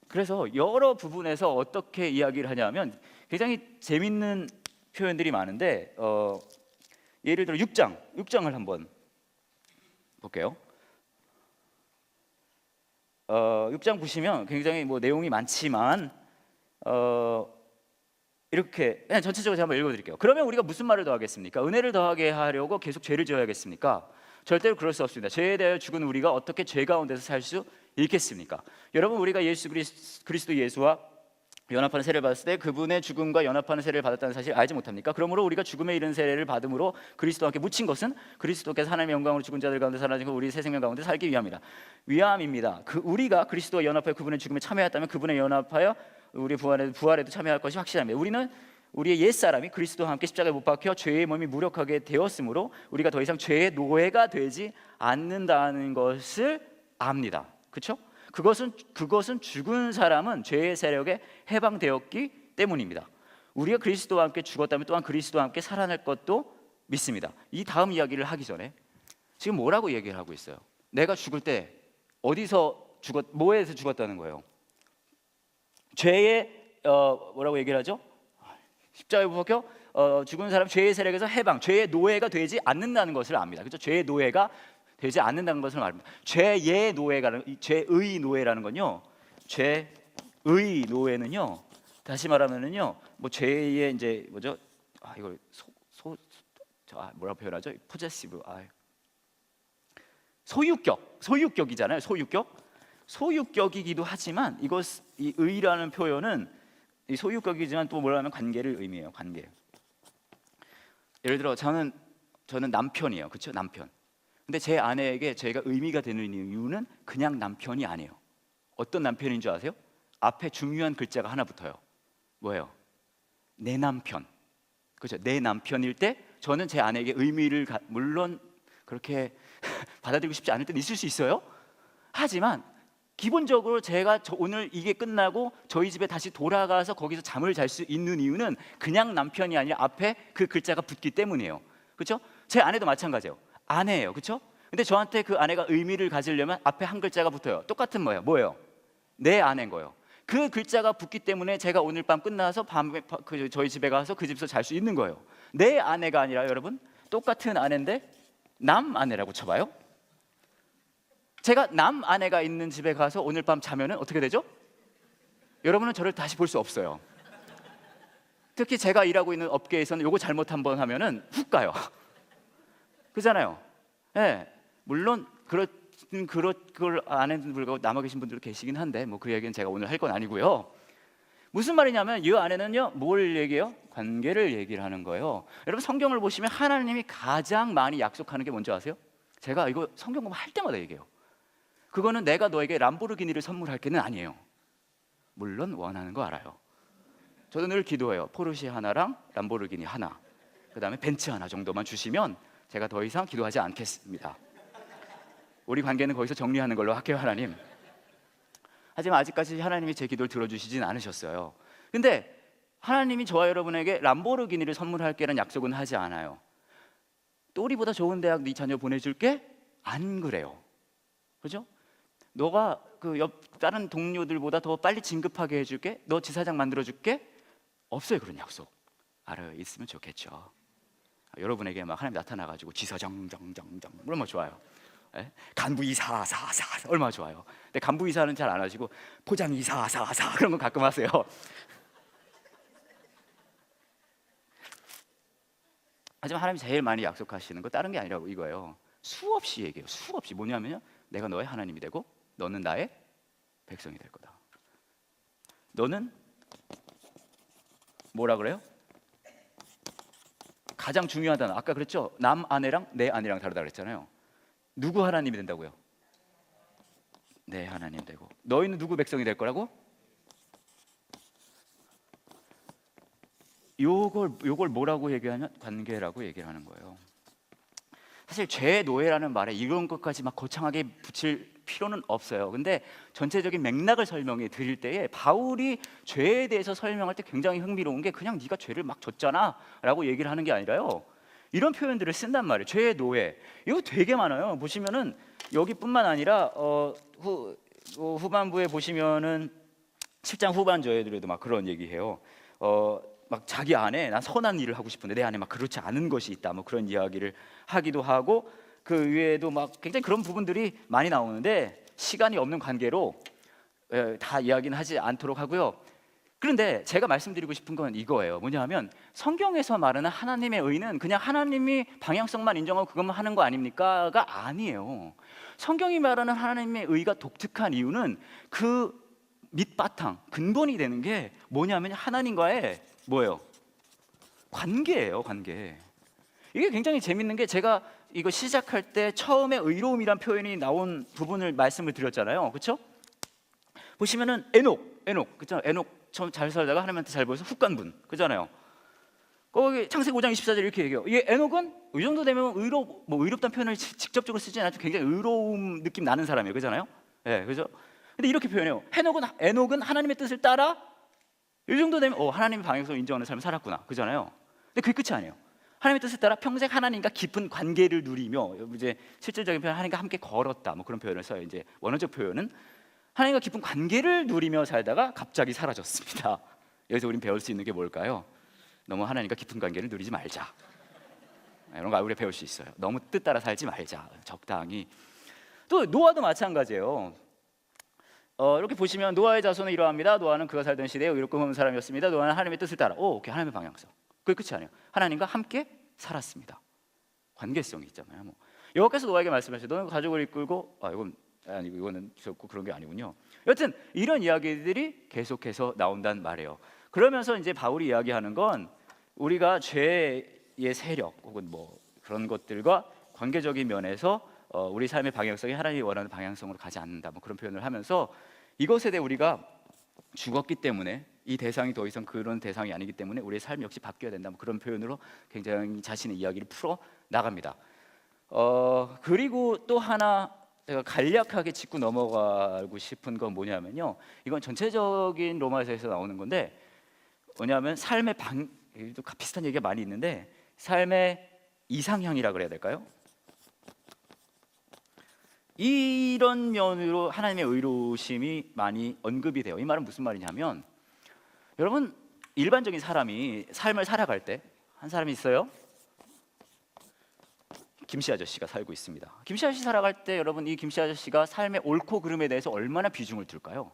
그래서 여러 부분에서 어떻게 이야기를 하냐면 굉장히 재밌는 표현들이 많은데 예를 들어 6장을 한번 볼게요. 6장 보시면 굉장히 뭐 내용이 많지만 이렇게 그냥 전체적으로 제가 한번 읽어드릴게요. 그러면 우리가 무슨 말을 더하겠습니까? 은혜를 더하게 하려고 계속 죄를 지어야겠습니까? 절대로 그럴 수 없습니다. 죄에 대하여 죽은 우리가 어떻게 죄 가운데서 살 수 있겠습니까? 여러분, 우리가 예수 그리스도 예수와 연합하는 세례를 받았을 때 그분의 죽음과 연합하는 세례를 받았다는 사실 알지 못합니까? 그러므로 우리가 죽음에 이른 세례를 받음으로 그리스도와 함께 묻힌 것은 그리스도께서 하나님의 영광으로 죽은 자들 가운데 살아나신 우리 새 생명 가운데 살기 위함입니다. 우리가 그리스도와 연합하여 그분의 죽음에 참여했다면 그분의 연합하여 우리 부활에도 참여할 것이 확실합니다. 우리는 우리의 옛사람이 그리스도와 함께 십자가에 못 박혀 죄의 몸이 무력하게 되었으므로 우리가 더 이상 죄의 노예가 되지 않는다는 것을 압니다. 그렇죠? 그것은 죽은 사람은 죄의 세력에 해방되었기 때문입니다. 우리가 그리스도와 함께 죽었다면 또한 그리스도와 함께 살아날 것도 믿습니다. 이 다음 이야기를 하기 전에 지금 뭐라고 얘기를 하고 있어요? 내가 죽을 때 뭐에서 죽었다는 거예요? 죄의 뭐라고 얘기를 하죠? 십자가에 못 박혀 죽은 사람 죄의 세력에서 해방, 죄의 노예가 되지 않는다는 것을 압니다. 그렇죠? 죄의 노예가 되지 않는다는 것을 말합니다. 죄의 노예라는 건요, 죄의 노예는요, 다시 말하면은요, 뭐 죄의 이제 뭐죠? 이걸 뭐라고 표현하죠? 포제시브, 소유격이잖아요. 소유격이기도 하지만 이 의라는 표현은 이 소유격이지만 또 뭐라 하면 관계를 의미해요. 관계. 예를 들어 저는 남편이에요. 그렇죠? 남편. 근데 제 아내에게 제가 의미가 되는 이유는 그냥 남편이 아니에요. 어떤 남편인 줄 아세요? 앞에 중요한 글자가 하나 붙어요. 뭐예요? 내 남편. 그렇죠? 내 남편일 때 저는 제 아내에게 의미를 물론 그렇게 받아들이고 싶지 않을 때는 있을 수 있어요. 하지만 기본적으로 제가 오늘 이게 끝나고 저희 집에 다시 돌아가서 거기서 잠을 잘 수 있는 이유는 그냥 남편이 아니라 앞에 그 글자가 붙기 때문이에요. 그렇죠? 제 아내도 마찬가지예요. 아내예요. 그렇죠? 근데 저한테 그 아내가 의미를 가지려면 앞에 한 글자가 붙어요. 똑같은 뭐예요? 내 아내인 거예요. 그 글자가 붙기 때문에 제가 오늘 밤 끝나서 밤에 저희 집에 가서 그 집에서 잘 수 있는 거예요. 내 아내가 아니라 여러분, 똑같은 아내인데 남 아내라고 쳐봐요. 제가 남 아내가 있는 집에 가서 오늘 밤 자면은 어떻게 되죠? 여러분은 저를 다시 볼 수 없어요. 특히 제가 일하고 있는 업계에서는 요거 잘못 한번 하면은 훅 가요. 그잖아요. 네, 물론 그걸 안 해도 불구하고 남아 계신 분들도 계시긴 한데 뭐 그 얘기는 제가 오늘 할 건 아니고요. 무슨 말이냐면 이 안에는요 뭘 얘기해요? 관계를 얘기를 하는 거예요. 여러분 성경을 보시면 하나님이 가장 많이 약속하는 게 뭔지 아세요? 제가 이거 성경 공부할 때마다 얘기해요. 그거는 내가 너에게 람보르기니를 선물할게는 아니에요. 물론 원하는 거 알아요. 저도 늘 기도해요. 포르쉐 하나랑 람보르기니 하나, 그 다음에 벤츠 하나 정도만 주시면 제가 더 이상 기도하지 않겠습니다. 우리 관계는 거기서 정리하는 걸로 할게요, 하나님. 하지만 아직까지 하나님이 제 기도를 들어주시진 않으셨어요. 근데 하나님이 저와 여러분에게 람보르기니를 선물할게라는 약속은 하지 않아요. 또리보다 좋은 대학 네 자녀 보내줄게? 안 그래요. 그죠? 너가 그 옆 다른 동료들보다 더 빨리 진급하게 해줄게? 너 지사장 만들어줄게? 없어요, 그런 약속. 알아요, 있으면 좋겠죠. 여러분에게 막 하나님 나타나가지고 지사장 정정정 얼마나 좋아요. 예? 간부이사 사사 얼마나 좋아요. 근데 간부이사는 잘 안 하시고 포장이사 사사 그런 건 가끔 하세요. 하지만 하나님이 제일 많이 약속하시는 거 다른 게 아니라고 이거예요. 수없이 얘기해요. 수없이. 뭐냐면요, 내가 너의 하나님이 되고 너는 나의 백성이 될 거다. 너는 뭐라 그래요? 가장 중요하다는, 아까 그랬죠? 남 아내랑 내 아내랑 다르다 그랬잖아요. 누구 하나님이 된다고요? 내 하나님 되고. 너희는 누구 백성이 될 거라고? 요걸 뭐라고 얘기하면 관계라고 얘기를 하는 거예요. 사실 죄의 노예라는 말에 이런 것까지 막 거창하게 붙일 필요는 없어요. 근데 전체적인 맥락을 설명해 드릴 때에 바울이 죄에 대해서 설명할 때 굉장히 흥미로운 게 그냥 네가 죄를 막 졌잖아 라고 얘기를 하는 게 아니라요, 이런 표현들을 쓴단 말이에요. 죄의 노예, 이거 되게 많아요. 보시면은 여기뿐만 아니라 후반부에 보시면은 7장 후반절에도 막 그런 얘기해요. 막 자기 안에 난 선한 일을 하고 싶은데 내 안에 막 그렇지 않은 것이 있다, 뭐 그런 이야기를 하기도 하고, 그 외에도 막 굉장히 그런 부분들이 많이 나오는데 시간이 없는 관계로 다 이야기는 하지 않도록 하고요. 그런데 제가 말씀드리고 싶은 건 이거예요. 뭐냐면 성경에서 말하는 하나님의 의는 그냥 하나님이 방향성만 인정하고 그것만 하는 거 아닙니까?가 아니에요. 성경이 말하는 하나님의 의가 독특한 이유는 그 밑바탕, 근본이 되는 게 뭐냐면 하나님과의 뭐예요? 관계예요, 관계. 이게 굉장히 재밌는 게 제가 이거 시작할 때 처음에 의로움이란 표현이 나온 부분을 말씀을 드렸잖아요. 그렇죠? 보시면은 에녹 그렇죠? 에녹 처음 잘 살다가 하나님한테 잘 보여서 훅 간 분, 그잖아요. 거기 창세기 5장 24절 이렇게 얘기해요. 이 에녹은 이 정도 되면 의롭다는 표현을 직접적으로 쓰지 않아도 굉장히 의로움 느낌 나는 사람이에요, 그잖아요. 예, 네, 그죠? 근데 이렇게 표현해요. 에녹은 하나님의 뜻을 따라 이 정도 되면 하나님의 방향성을 인정하는 삶을 살았구나, 그잖아요. 근데 그게 끝이 아니에요. 하나님의 뜻을 따라 평생 하나님과 깊은 관계를 누리며, 이제 실질적인 표현 하나님과 함께 걸었다, 뭐 그런 표현을 써요. 이제 원어적 표현은 하나님과 깊은 관계를 누리며 살다가 갑자기 사라졌습니다. 여기서 우린 배울 수 있는 게 뭘까요? 너무 하나님과 깊은 관계를 누리지 말자, 이런 거 우리가 배울 수 있어요. 너무 뜻 따라 살지 말자, 적당히. 또 노아도 마찬가지예요. 이렇게 보시면 노아의 자손은 이러합니다. 노아는 그가 살던 시대에 의롭고 흠없는 사람이었습니다. 노아는 하나님의 뜻을 따라, 오케이, 하나님의 방향성. 그게 끝이 아니에요. 하나님과 함께 살았습니다. 관계성이 있잖아요. 뭐 여호와께서 노아에게 말씀하시죠. 너는 가족을 이끌고, 이거는 좋고 그런 게 아니군요. 여튼 이런 이야기들이 계속해서 나온단 말이에요. 그러면서 이제 바울이 이야기하는 건 우리가 죄의 세력 혹은 뭐 그런 것들과 관계적인 면에서 우리 삶의 방향성이 하나님이 원하는 방향성으로 가지 않는다, 뭐 그런 표현을 하면서 이것에 대해 우리가 죽었기 때문에 이 대상이 더 이상 그런 대상이 아니기 때문에 우리의 삶 역시 바뀌어야 된다, 뭐 그런 표현으로 굉장히 자신의 이야기를 풀어 나갑니다. 그리고 또 하나 제가 간략하게 짚고 넘어가고 싶은 건 뭐냐면요, 이건 전체적인 로마서에서 나오는 건데 뭐냐면 삶의 비슷한 얘기가 많이 있는데 삶의 이상향이라 그래야 될까요? 이런 면으로 하나님의 의로우심이 많이 언급이 돼요. 이 말은 무슨 말이냐면, 여러분 일반적인 사람이 삶을 살아갈 때 한 사람이 있어요. 김씨 아저씨가 살고 있습니다. 김씨 아저씨 살아갈 때 여러분 이 김씨 아저씨가 삶의 옳고 그름에 대해서 얼마나 비중을 둘까요?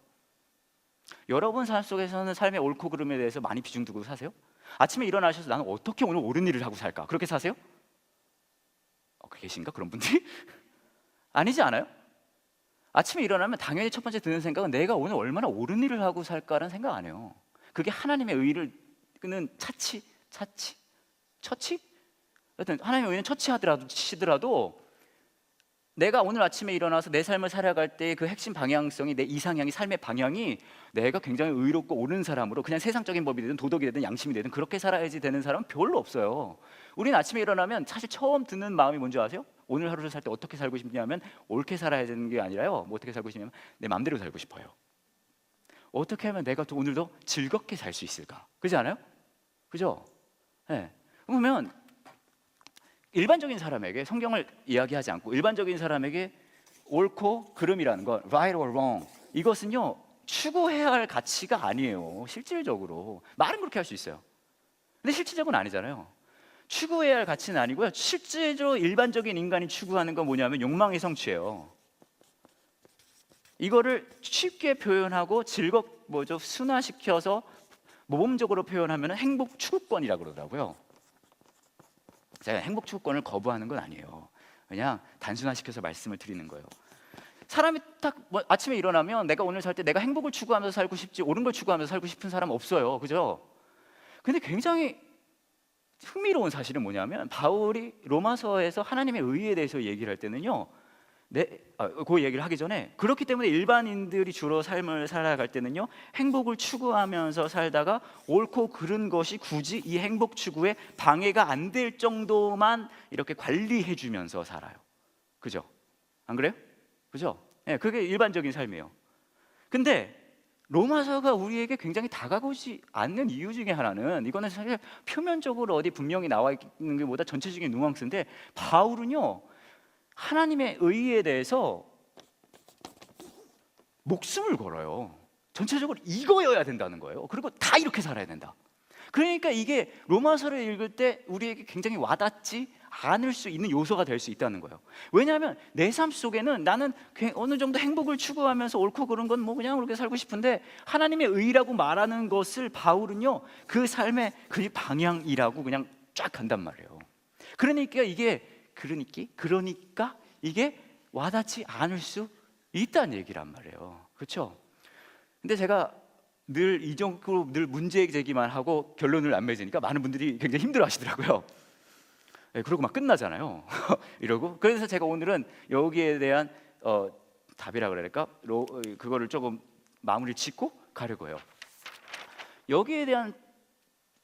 여러분 삶 속에서는 삶의 옳고 그름에 대해서 많이 비중 두고 사세요? 아침에 일어나셔서 나는 어떻게 오늘 옳은 일을 하고 살까, 그렇게 사세요? 계신가 그런 분들이? 아니지 않아요? 아침에 일어나면 당연히 첫 번째 드는 생각은 내가 오늘 얼마나 옳은 일을 하고 살까라는 생각 안 해요. 그게 하나님의 의를 끄는 처치? 하여튼 하나님의 의는 치더라도 내가 오늘 아침에 일어나서 내 삶을 살아갈 때 그 핵심 방향성이, 내 이상향이, 삶의 방향이 내가 굉장히 의롭고 옳은 사람으로, 그냥 세상적인 법이 되든 도덕이 되든 양심이 되든 그렇게 살아야지 되는 사람은 별로 없어요. 우리는 아침에 일어나면 사실 처음 드는 마음이 뭔지 아세요? 오늘 하루를 살 때 어떻게 살고 싶냐면 옳게 살아야 되는 게 아니라요, 뭐 어떻게 살고 싶냐면 내 마음대로 살고 싶어요. 어떻게 하면 내가 또 오늘도 즐겁게 살 수 있을까? 그렇지 않아요? 그죠? 네. 그러면 일반적인 사람에게, 성경을 이야기하지 않고 일반적인 사람에게 옳고 그름이라는 건, right or wrong, 이것은요 추구해야 할 가치가 아니에요. 실질적으로 말은 그렇게 할 수 있어요. 근데 실질적으로는 아니잖아요. 추구해야 할 가치는 아니고요, 실제로 일반적인 인간이 추구하는 건 뭐냐면 욕망의 성취예요. 이거를 쉽게 표현하고 순화시켜서 모범적으로 표현하면 행복 추구권이라고 그러더라고요. 제가 행복 추구권을 거부하는 건 아니에요. 그냥 단순화시켜서 말씀을 드리는 거예요. 사람이 딱 아침에 일어나면 내가 오늘 살 때 내가 행복을 추구하면서 살고 싶지 옳은 걸 추구하면서 살고 싶은 사람 없어요. 그죠? 근데 굉장히 흥미로운 사실은 뭐냐면, 바울이 로마서에서 하나님의 의에 대해서 얘기를 할 때는요, 그 얘기를 하기 전에, 그렇기 때문에 일반인들이 주로 삶을 살아갈 때는요 행복을 추구하면서 살다가 옳고 그른 것이 굳이 이 행복 추구에 방해가 안 될 정도만 이렇게 관리해 주면서 살아요. 그죠? 안 그래요? 그죠? 네, 그게 일반적인 삶이에요. 근데 로마서가 우리에게 굉장히 다가오지 않는 이유 중에 하나는, 이거는 사실 표면적으로 어디 분명히 나와 있는 것보다 전체적인 뉘앙스인데, 바울은요 하나님의 의에 대해서 목숨을 걸어요. 전체적으로 이거여야 된다는 거예요. 그리고 다 이렇게 살아야 된다. 그러니까 이게 로마서를 읽을 때 우리에게 굉장히 와닿지 않을 수 있는 요소가 될 수 있다는 거예요. 왜냐하면 내 삶 속에는 나는 어느 정도 행복을 추구하면서 옳고 그런 건 뭐 그냥 그렇게 살고 싶은데, 하나님의 의라고 말하는 것을 바울은요 그 삶의 그 방향이라고 그냥 쫙 간단 말이에요. 그러니까 이게 와닿지 않을 수 있다는 얘기란 말이에요. 그렇죠? 근데 제가 늘 이 정도로 늘 문제 제기만 하고 결론을 안 맺으니까 많은 분들이 굉장히 힘들어 하시더라고요. 네, 그러고 막 끝나잖아요. 이러고. 그래서 제가 오늘은 여기에 대한 답이라 그럴까? 그거를 조금 마무리 짓고 가려고 해요. 여기에 대한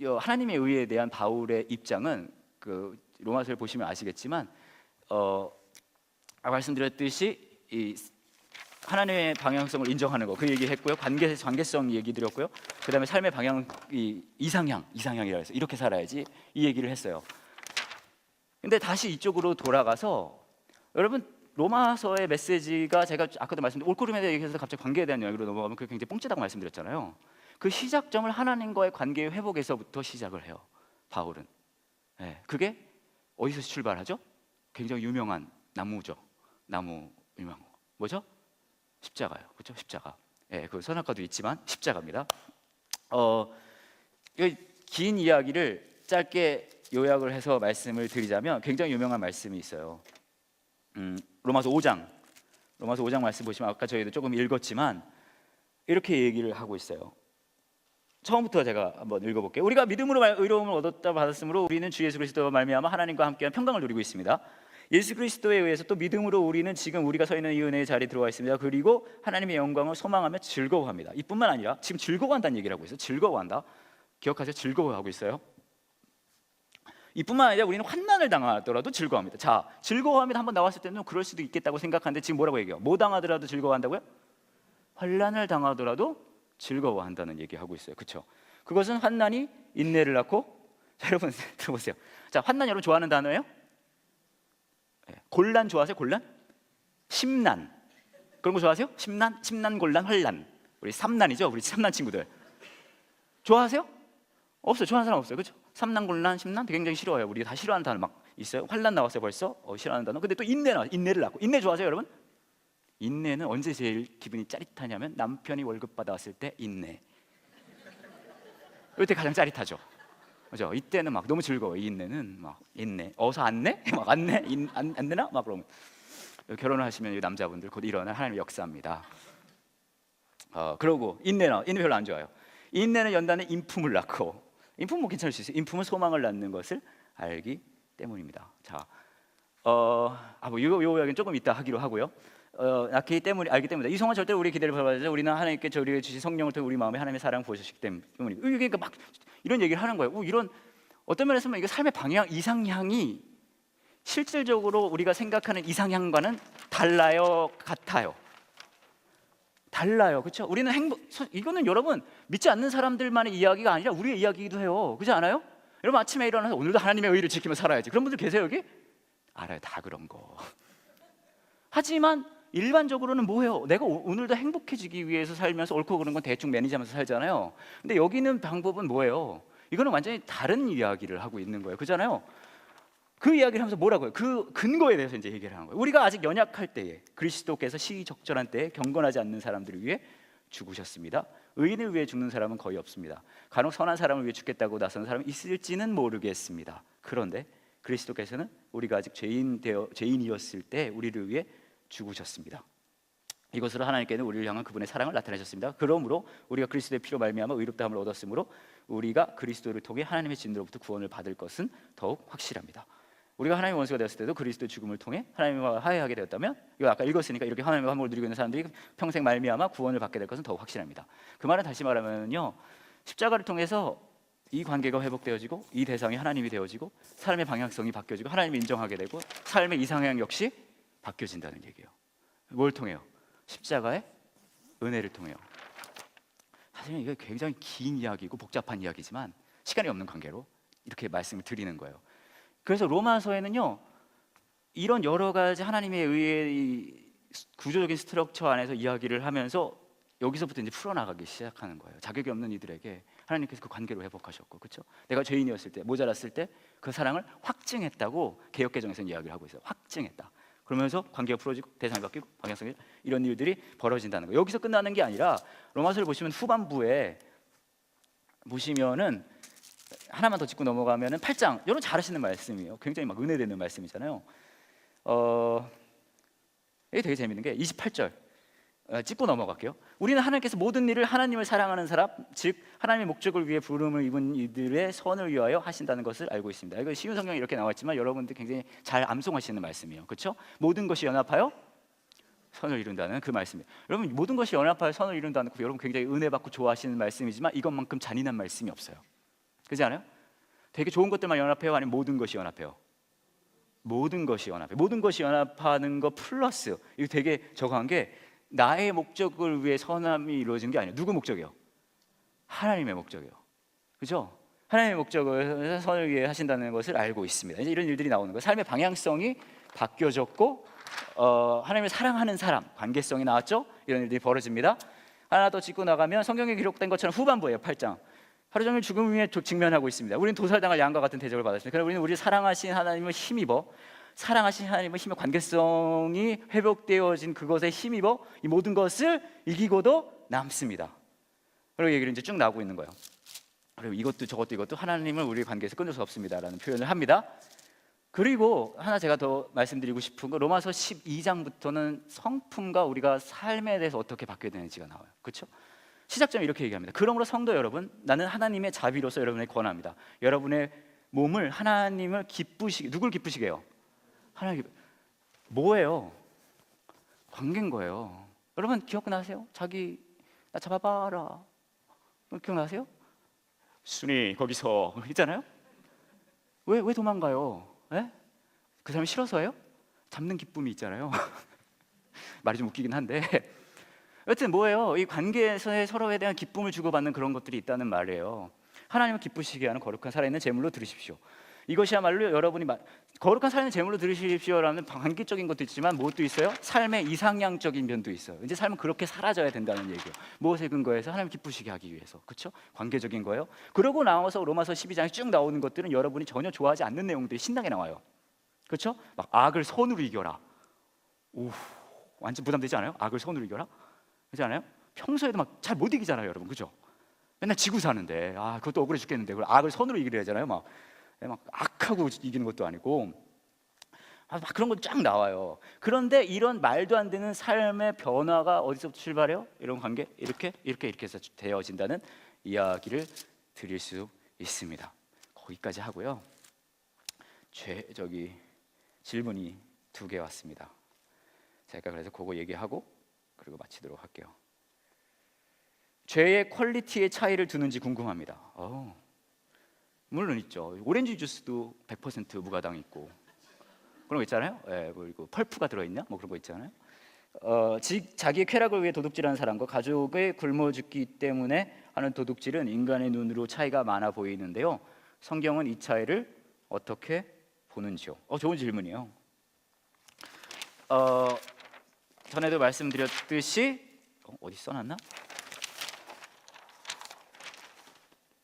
하나님의 의에 대한 바울의 입장은, 그 로마서를 보시면 아시겠지만 말씀드렸듯이 이 하나님의 방향성을 인정하는 거, 그 얘기했고요. 관계성 얘기 드렸고요. 그 다음에 삶의 방향, 이상향이라 해서 이렇게 살아야지, 이 얘기를 했어요. 근데 다시 이쪽으로 돌아가서, 여러분 로마서의 메시지가, 제가 아까도 말씀드린 옳고름에 대해 얘기해서 갑자기 관계에 대한 이야기로 넘어가면 그게 굉장히 뻥치다고 말씀드렸잖아요. 그 시작점을 하나님과의 관계의 회복에서부터 시작을 해요, 바울은. 네, 그게 어디서 출발하죠? 굉장히 유명한 나무죠. 나무 유명한 거 뭐죠? 십자가요. 그렇죠? 십자가. 예, 그 선악과도 있지만 십자가입니다. 이 긴 이야기를 짧게 요약을 해서 말씀을 드리자면, 굉장히 유명한 말씀이 있어요. 로마서 5장 말씀 보시면, 아까 저희도 조금 읽었지만 이렇게 얘기를 하고 있어요. 처음부터 제가 한번 읽어볼게요. 우리가 믿음으로 의로움을 얻었다 받았으므로 우리는 주 예수 그리스도와 말미암아 하나님과 함께한 평강을 누리고 있습니다. 예수 그리스도에 의해서 또 믿음으로 우리는 지금 우리가 서 있는 이 은혜의 자리에 들어와 있습니다. 그리고 하나님의 영광을 소망하며 즐거워합니다. 이뿐만 아니라 지금 즐거워한다는 얘기를 하고 있어요. 즐거워한다. 기억하세요? 즐거워하고 있어요. 이뿐만 아니라 우리는 환난을 당하더라도 즐거워합니다. 자, 즐거워합니다 한번 나왔을 때는 그럴 수도 있겠다고 생각하는데, 지금 뭐라고 얘기해요? 뭐 당하더라도 즐거워한다고요? 환난을 당하더라도 즐거워한다는 얘기하고 있어요. 그렇죠? 그것은 환난이 인내를 낳고, 자, 여러분 들어보세요. 자, 환난 여러분 좋아하는 단어예요? 곤란 좋아하세요? 곤란? 심난 그런 거 좋아하세요? 심난, 곤란, 환난. 우리 삼난이죠? 우리 삼난 친구들 좋아하세요? 없어요. 좋아하는 사람 없어요. 그렇죠? 삼난, 곤란, 심난 굉장히 싫어해요. 우리 다 싫어하는 단어 막 있어요. 환난 나왔어요 벌써. 싫어하는 단어. 근데 또 인내를 낳고. 인내 좋아하세요 여러분? 인내는 언제 제일 기분이 짜릿하냐면, 남편이 월급 받아왔을 때 인내. 이때 가장 짜릿하죠. 그죠? 이때는 막 너무 즐거워요. 이 인내는 막 인내. 어서 안 내? 막 안 내? 안 내나? 막 그러면. 결혼을 하시면 이 남자분들 곧 일어날 하나님의 역사입니다. 그러고 인내 별로 안 좋아요. 인내는 연단에 인품을 낳고, 인품 뭐 괜찮을 수 있어요. 인품은 소망을 낳는 것을 알기 때문입니다. 자, 뭐 요 이야기는 조금 이따 하기로 하고요. 알기 때문에 이성은 절대로 우리 기대를 바라지 우리는 하나님께 우리에게 주신 성령을 통해 우리 마음에 하나님의 사랑을 보여주시기 때문입니다. 그러니까 막 이런 얘기를 하는 거예요. 이런 어떤 면에서 보면 이게 삶의 방향, 이상향이 실질적으로 우리가 생각하는 이상향과는 달라요, 같아요? 달라요, 그렇죠? 우리는 이거는 여러분 믿지 않는 사람들만의 이야기가 아니라 우리의 이야기이기도 해요. 그렇지 않아요? 여러분 아침에 일어나서 오늘도 하나님의 의를 지키며 살아야지, 그런 분들 계세요 여기? 알아요, 다 그런 거. 하지만 일반적으로는 뭐예요? 내가 오늘도 행복해지기 위해서 살면서 옳고 그른 건 대충 매니지하면서 살잖아요. 근데 여기 있는 방법은 뭐예요? 이거는 완전히 다른 이야기를 하고 있는 거예요. 그렇잖아요? 그 이야기를 하면서 뭐라고요? 그 근거에 대해서 이제 얘기를 하는 거예요. 우리가 아직 연약할 때에 그리스도께서 시기적절한 때에 경건하지 않는 사람들을 위해 죽으셨습니다. 의인을 위해 죽는 사람은 거의 없습니다. 간혹 선한 사람을 위해 죽겠다고 나서는 사람이 있을지는 모르겠습니다. 그런데 그리스도께서는 우리가 아직 죄인이었을 때 우리를 위해 죽으셨습니다. 이것으로 하나님께는 우리를 향한 그분의 사랑을 나타내셨습니다. 그러므로 우리가 그리스도의 피로 말미암아 의롭다함을 얻었으므로 우리가 그리스도를 통해 하나님의 진노로부터 구원을 받을 것은 더욱 확실합니다. 우리가 하나님의 원수가 되었을 때도 그리스도의 죽음을 통해 하나님과 화해하게 되었다면, 이거 아까 읽었으니까 이렇게 하나님의 화목을 누리고 있는 사람들이 평생 말미암아 구원을 받게 될 것은 더욱 확실합니다. 그 말은 다시 말하면요, 십자가를 통해서 이 관계가 회복되어지고 이 대상이 하나님이 되어지고 삶의 방향성이 바뀌어지고 하나님을 인정하게 되고 삶의 이상향 역시 바뀌어진다는 얘기예요. 뭘 통해요? 십자가의 은혜를 통해요. 사실 이게 굉장히 긴 이야기고 복잡한 이야기지만 시간이 없는 관계로 이렇게 말씀을 드리는 거예요. 그래서 로마서에는요, 이런 여러 가지 하나님의 의의 구조적인 스트럭처 안에서 이야기를 하면서 여기서부터 이제 풀어나가기 시작하는 거예요. 자격이 없는 이들에게 하나님께서 그 관계를 회복하셨고, 그렇죠? 내가 죄인이었을 때, 모자랐을 때 그 사랑을 확증했다고 개역개정에서는 이야기를 하고 있어요. 확증했다. 그러면서 관계가 풀어지고 대상이 바뀌고 방향성이, 이런 일들이 벌어진다는 거예요. 여기서 끝나는 게 아니라 로마서를 보시면 후반부에 보시면은 하나만 더 짚고 넘어가면은 8장, 여러분 잘 아시는 말씀이에요. 굉장히 막 은혜되는 말씀이잖아요. 이게 되게 재밌는 게 28절 짚고 넘어갈게요. 우리는 하나님께서 모든 일을 하나님을 사랑하는 사람, 즉 하나님의 목적을 위해 부름을 입은 이들의 선을 위하여 하신다는 것을 알고 있습니다. 이거 쉬운 성경에 이렇게 나와 있지만 여러분들 굉장히 잘 암송하시는 말씀이에요. 그렇죠? 모든 것이 연합하여 선을 이룬다는 그 말씀이에요. 여러분 모든 것이 연합하여 선을 이룬다는 거, 여러분 굉장히 은혜 받고 좋아하시는 말씀이지만 이것만큼 잔인한 말씀이 없어요. 그렇지 않아요? 되게 좋은 것들만 연합해요? 아니면 모든 것이 연합해요? 모든 것이 연합해요. 모든 것이 연합하는 거 플러스, 이거 되게 저거한 게 나의 목적을 위해 선함이 이루어지는 게 아니에요. 누구 목적이요? 하나님의 목적이요. 그렇죠? 하나님의 목적을 선을 위해 하신다는 것을 알고 있습니다. 이제 이런 일들이 나오는 거예요. 삶의 방향성이 바뀌어졌고 하나님을 사랑하는 사람, 관계성이 나왔죠? 이런 일들이 벌어집니다. 하나 더 짚고 나가면 성경에 기록된 것처럼 후반부예요. 8장. 하루 종일 죽음 위에 직면하고 있습니다. 우리는 도살당할 양과 같은 대접을 받았습니다. 그러나 우리는 우리 사랑하신 하나님을 힘입어, 사랑하신 하나님을 힘입어 관계성이 회복되어진 그것에 힘입어 이 모든 것을 이기고도 남습니다. 그리고 얘기를 이제 쭉 나오고 있는 거예요. 그리고 이것도 이것도 하나님을 우리 관계에서 끊을 수 없습니다라는 표현을 합니다. 그리고 하나 제가 더 말씀드리고 싶은 거, 로마서 12장부터는 성품과 우리가 삶에 대해서 어떻게 바뀌어야 되는지가 나와요. 그렇죠? 시작점이 이렇게 얘기합니다. 그러므로 성도 여러분, 나는 하나님의 자비로서 여러분에게 권합니다. 여러분의 몸을 하나님을 기쁘시게, 누굴 기쁘시게 해요? 하나님. 뭐예요? 관계인 거예요. 여러분 기억나세요? 자기 나 잡아봐라, 기억나세요? 순이 거기서 있잖아요. 왜 도망가요? 에? 그 사람이 싫어서예요? 잡는 기쁨이 있잖아요. 말이 좀 웃기긴 한데 여튼 뭐예요? 이 관계에서 서로에 대한 기쁨을 주고받는 그런 것들이 있다는 말이에요. 하나님을 기쁘시게 하는 거룩한 살아있는 제물로 드리십시오. 이것이야말로 여러분이 거룩한 살아있는 제물로 드리십시오라는 관계적인 것도 있지만 무엇도 있어요? 삶의 이상향적인 면도 있어요. 이제 삶은 그렇게 살아져야 된다는 얘기예요. 무엇에 근거해서 하나님 기쁘시게 하기 위해서, 그렇죠? 관계적인 거예요. 그러고 나와서 로마서 12장에 쭉 나오는 것들은 여러분이 전혀 좋아하지 않는 내용들이 신나게 나와요. 그렇죠? 막 악을 선으로 이겨라. 오, 완전 부담되지 않아요? 악을 선으로 이겨라? 그렇지 않아요? 평소에도 막 잘 못 이기잖아요, 여러분. 그죠? 맨날 지고 사는데 그것도 억울해 죽겠는데 그걸 악을 선으로 이기려 하잖아요. 막 악하고 이기는 것도 아니고 막 그런 거 쫙 나와요. 그런데 이런 말도 안 되는 삶의 변화가 어디서부터 출발해요? 이런 관계 이렇게 해서 되어진다는 이야기를 드릴 수 있습니다. 거기까지 하고요. 질문이 2개 왔습니다. 제가 그래서 그거 얘기하고 그리고 마치도록 할게요. 죄의 퀄리티의 차이를 두는지 궁금합니다. 물론 있죠. 오렌지 주스도 100% 무가당 있고 그런 거 있잖아요. 그리고 펄프가 들어있냐? 뭐 그런 거 있잖아요. 자기의 쾌락을 위해 도둑질하는 사람과 가족의 굶어 죽기 때문에 하는 도둑질은 인간의 눈으로 차이가 많아 보이는데요. 성경은 이 차이를 어떻게 보는지요? 좋은 질문이에요. 전에도 말씀드렸듯이 어디 써놨나?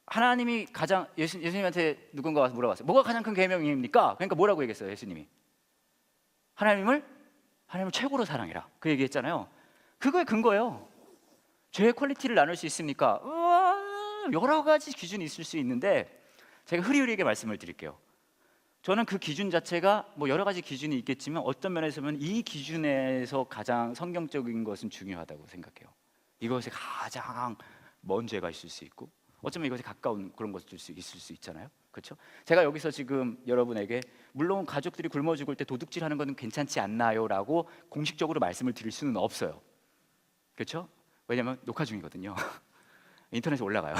하나님이 가장 예수님한테 누군가 와서 물어봤어요. 뭐가 가장 큰 계명입니까? 그러니까 뭐라고 얘기했어요? 예수님이 하나님을 최고로 사랑해라. 그 얘기했잖아요. 그거의 근거예요. 죄의 퀄리티를 나눌 수 있습니까? 여러 가지 기준이 있을 수 있는데 제가 흐리흐리하게 말씀을 드릴게요. 저는 그 기준 자체가 뭐 여러 가지 기준이 있겠지만 어떤 면에서 보면 이 기준에서 가장 성경적인 것은 중요하다고 생각해요. 이것에 가장 먼 죄가 있을 수 있고 어쩌면 이것에 가까운 그런 것도 있을 수 있잖아요. 그렇죠? 제가 여기서 지금 여러분에게 물론 가족들이 굶어 죽을 때 도둑질하는 것은 괜찮지 않나요? 라고 공식적으로 말씀을 드릴 수는 없어요. 그렇죠? 왜냐하면 녹화 중이거든요. 인터넷에 올라가요.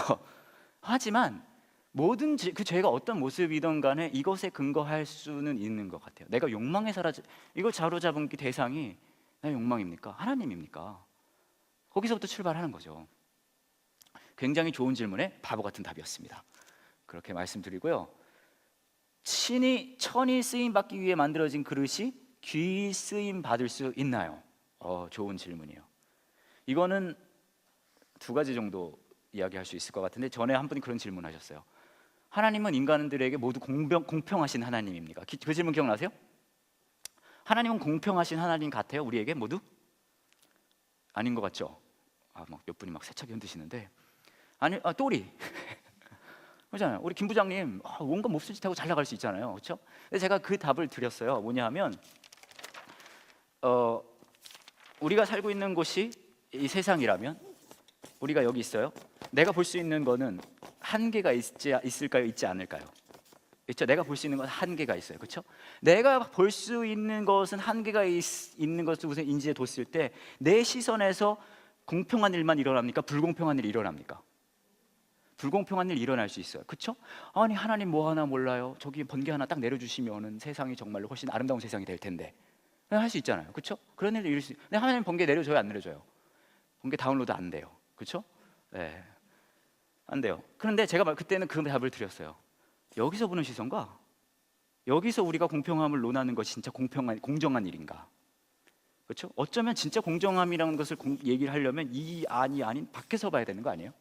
하지만 모든 그 죄가 어떤 모습이든 간에 이것에 근거할 수는 있는 것 같아요. 내가 욕망에 이걸 사로잡은 그 대상이 나의 욕망입니까? 하나님입니까? 거기서부터 출발하는 거죠. 굉장히 좋은 질문에 바보 같은 답이었습니다. 그렇게 말씀드리고요. 천이 쓰임 받기 위해 만들어진 그릇이 귀 쓰임 받을 수 있나요? 좋은 질문이에요. 이거는 2가지 정도 이야기할 수 있을 것 같은데 전에 한 분이 그런 질문하셨어요. 하나님은 인간들에게 모두 공평하신 하나님입니까? 그 질문 기억나세요? 하나님은 공평하신 하나님 같아요? 우리에게 모두? 아닌 것 같죠? 몇 분이 막 세차게 흔드시는데 아니, 또리 그렇잖아요. 우리 김 부장님 온갖 몹쓸 짓하고 잘 나갈 수 있잖아요. 그렇죠? 근데 제가 그 답을 드렸어요. 뭐냐 하면 우리가 살고 있는 곳이 이 세상이라면 우리가 여기 있어요. 내가 볼 수 있는 거는 한계가 있을까요? 있지 않을까요? 그렇죠? 내가 볼 수 있는 건 한계가 있어요. 그렇죠? 내가 볼 수 있는 것은 한계가 있는 것을 우선 인지해 뒀을 때 내 시선에서 공평한 일만 일어납니까? 불공평한 일이 일어납니까? 불공평한 일 일어날 수 있어요. 그렇죠? 아니 하나님 뭐 하나 몰라요. 저기 번개 하나 딱 내려주시면은 세상이 정말로 훨씬 아름다운 세상이 될 텐데 할 수 있잖아요. 그렇죠? 그런 일이 일을 수. 근데 하나님 번개 내려줘요, 안 내려줘요? 번개 다운로드 안 돼요. 그렇죠? 네, 안 돼요. 그런데 제가 그때는 그 답을 드렸어요. 여기서 보는 시선과 여기서 우리가 공평함을 논하는 것이 진짜 공정한 일인가? 그렇죠? 어쩌면 진짜 공정함이라는 것을 얘기를 하려면 이 아닌 밖에서 봐야 되는 거 아니에요?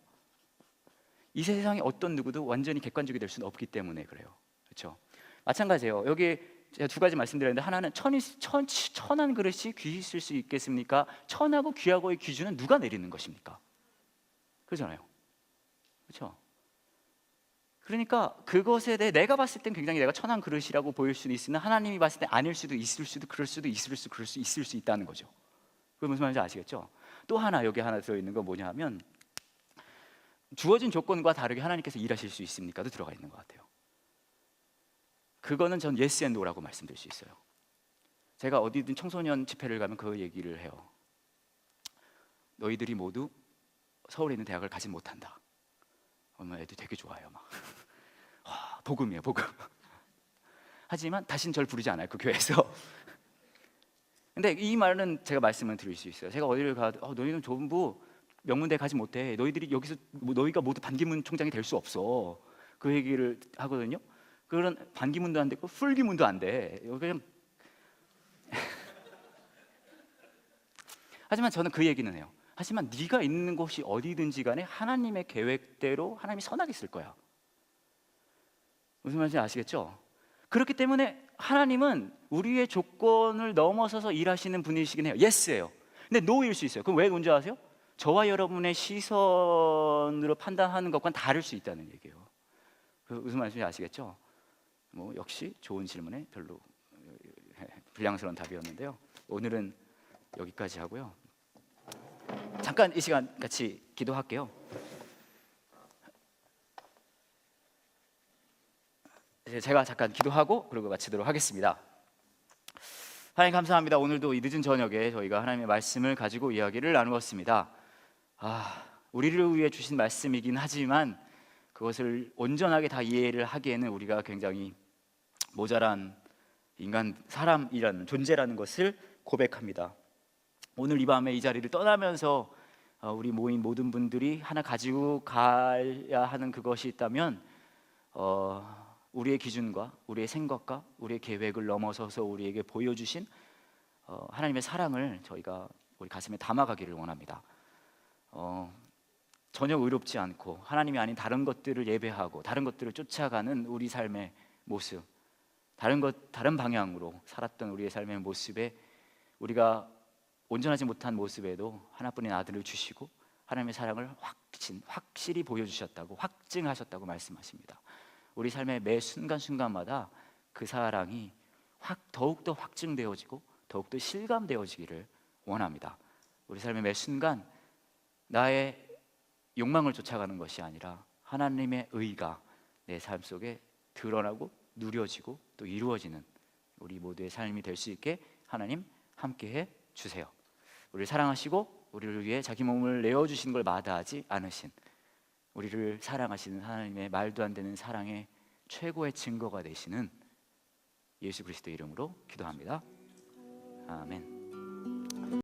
이 세상에 어떤 누구도 완전히 객관적이 될 수는 없기 때문에 그래요. 그렇죠? 마찬가지예요. 여기 제가 2가지 말씀드렸는데 하나는 천한 그릇이 귀 있을 수 있겠습니까? 천하고 귀하고의 기준은 누가 내리는 것입니까? 그렇잖아요. 그렇죠? 그러니까 그것에 대해 내가 봤을 땐 굉장히 내가 천한 그릇이라고 보일 수는 있으나 하나님이 봤을 때 아닐 수도 있을 수도 그럴 수도 있을 수 있다는 거죠. 그게 무슨 말인지 아시겠죠? 또 하나 여기 하나 들어있는 건 뭐냐 하면 주어진 조건과 다르게 하나님께서 일하실 수 있습니까도 들어가 있는 것 같아요. 그거는 전 yes and no라고 말씀드릴 수 있어요. 제가 어디든 청소년 집회를 가면 그 얘기를 해요. 너희들이 모두 서울에 있는 대학을 가지 못한다. 어머 애들 되게 좋아요. 막 복음이에요, 복음. 하지만 다신 절 부르지 않아요, 그 교회에서. 근데 이 말은 제가 말씀을 드릴 수 있어요. 제가 어디를 가도 너희는 전부 명문대 가지 못해. 너희들이 여기서 너희가 모두 반기문 총장이 될 수 없어. 그 얘기를 하거든요. 그런 반기문도 안 되고 풀기문도 안 돼. 그냥 하지만 저는 그 얘기는 해요. 하지만 네가 있는 곳이 어디든지 간에 하나님의 계획대로 하나님이 선하게 쓸 거야. 무슨 말인지 아시겠죠? 그렇기 때문에 하나님은 우리의 조건을 넘어서서 일하시는 분이시긴 해요. 예스예요. 근데 노일 수 있어요. 그럼 왜 뭔지 아세요? 저와 여러분의 시선으로 판단하는 것과는 다를 수 있다는 얘기예요. 무슨 말인지 아시겠죠? 역시 좋은 질문에 별로 불량스러운 답이었는데요. 오늘은 여기까지 하고요. 잠깐 이 시간 같이 기도할게요. 제가 잠깐 기도하고 그리고 마치도록 하겠습니다. 하나님 감사합니다. 오늘도 이 늦은 저녁에 저희가 하나님의 말씀을 가지고 이야기를 나누었습니다. 우리를 위해 주신 말씀이긴 하지만 그것을 온전하게 다 이해를 하기에는 우리가 굉장히 모자란 인간, 사람이라는 존재라는 것을 고백합니다. 오늘 이 밤에 이 자리를 떠나면서 우리 모인 모든 분들이 하나 가지고 가야 하는 그것이 있다면 우리의 기준과 우리의 생각과 우리의 계획을 넘어서서 우리에게 보여주신 하나님의 사랑을 저희가 우리 가슴에 담아가기를 원합니다. 전혀 의롭지 않고 하나님이 아닌 다른 것들을 예배하고 다른 것들을 쫓아가는 우리 삶의 모습, 다른 방향으로 살았던 우리의 삶의 모습에 우리가 온전하지 못한 모습에도 하나뿐인 아들을 주시고 하나님의 사랑을 확실히 보여주셨다고, 확증하셨다고 말씀하십니다. 우리 삶의 매 순간순간마다 그 사랑이 더욱더 확증되어지고 더욱더 실감되어지기를 원합니다. 우리 삶의 매 순간 나의 욕망을 쫓아가는 것이 아니라 하나님의 의가 내 삶 속에 드러나고 누려지고 또 이루어지는 우리 모두의 삶이 될 수 있게 하나님 함께해 주세요. 우리를 사랑하시고 우리를 위해 자기 몸을 내어주신 걸 마다하지 않으신, 우리를 사랑하시는 하나님의 말도 안 되는 사랑의 최고의 증거가 되시는 예수 그리스도 이름으로 기도합니다. 아멘.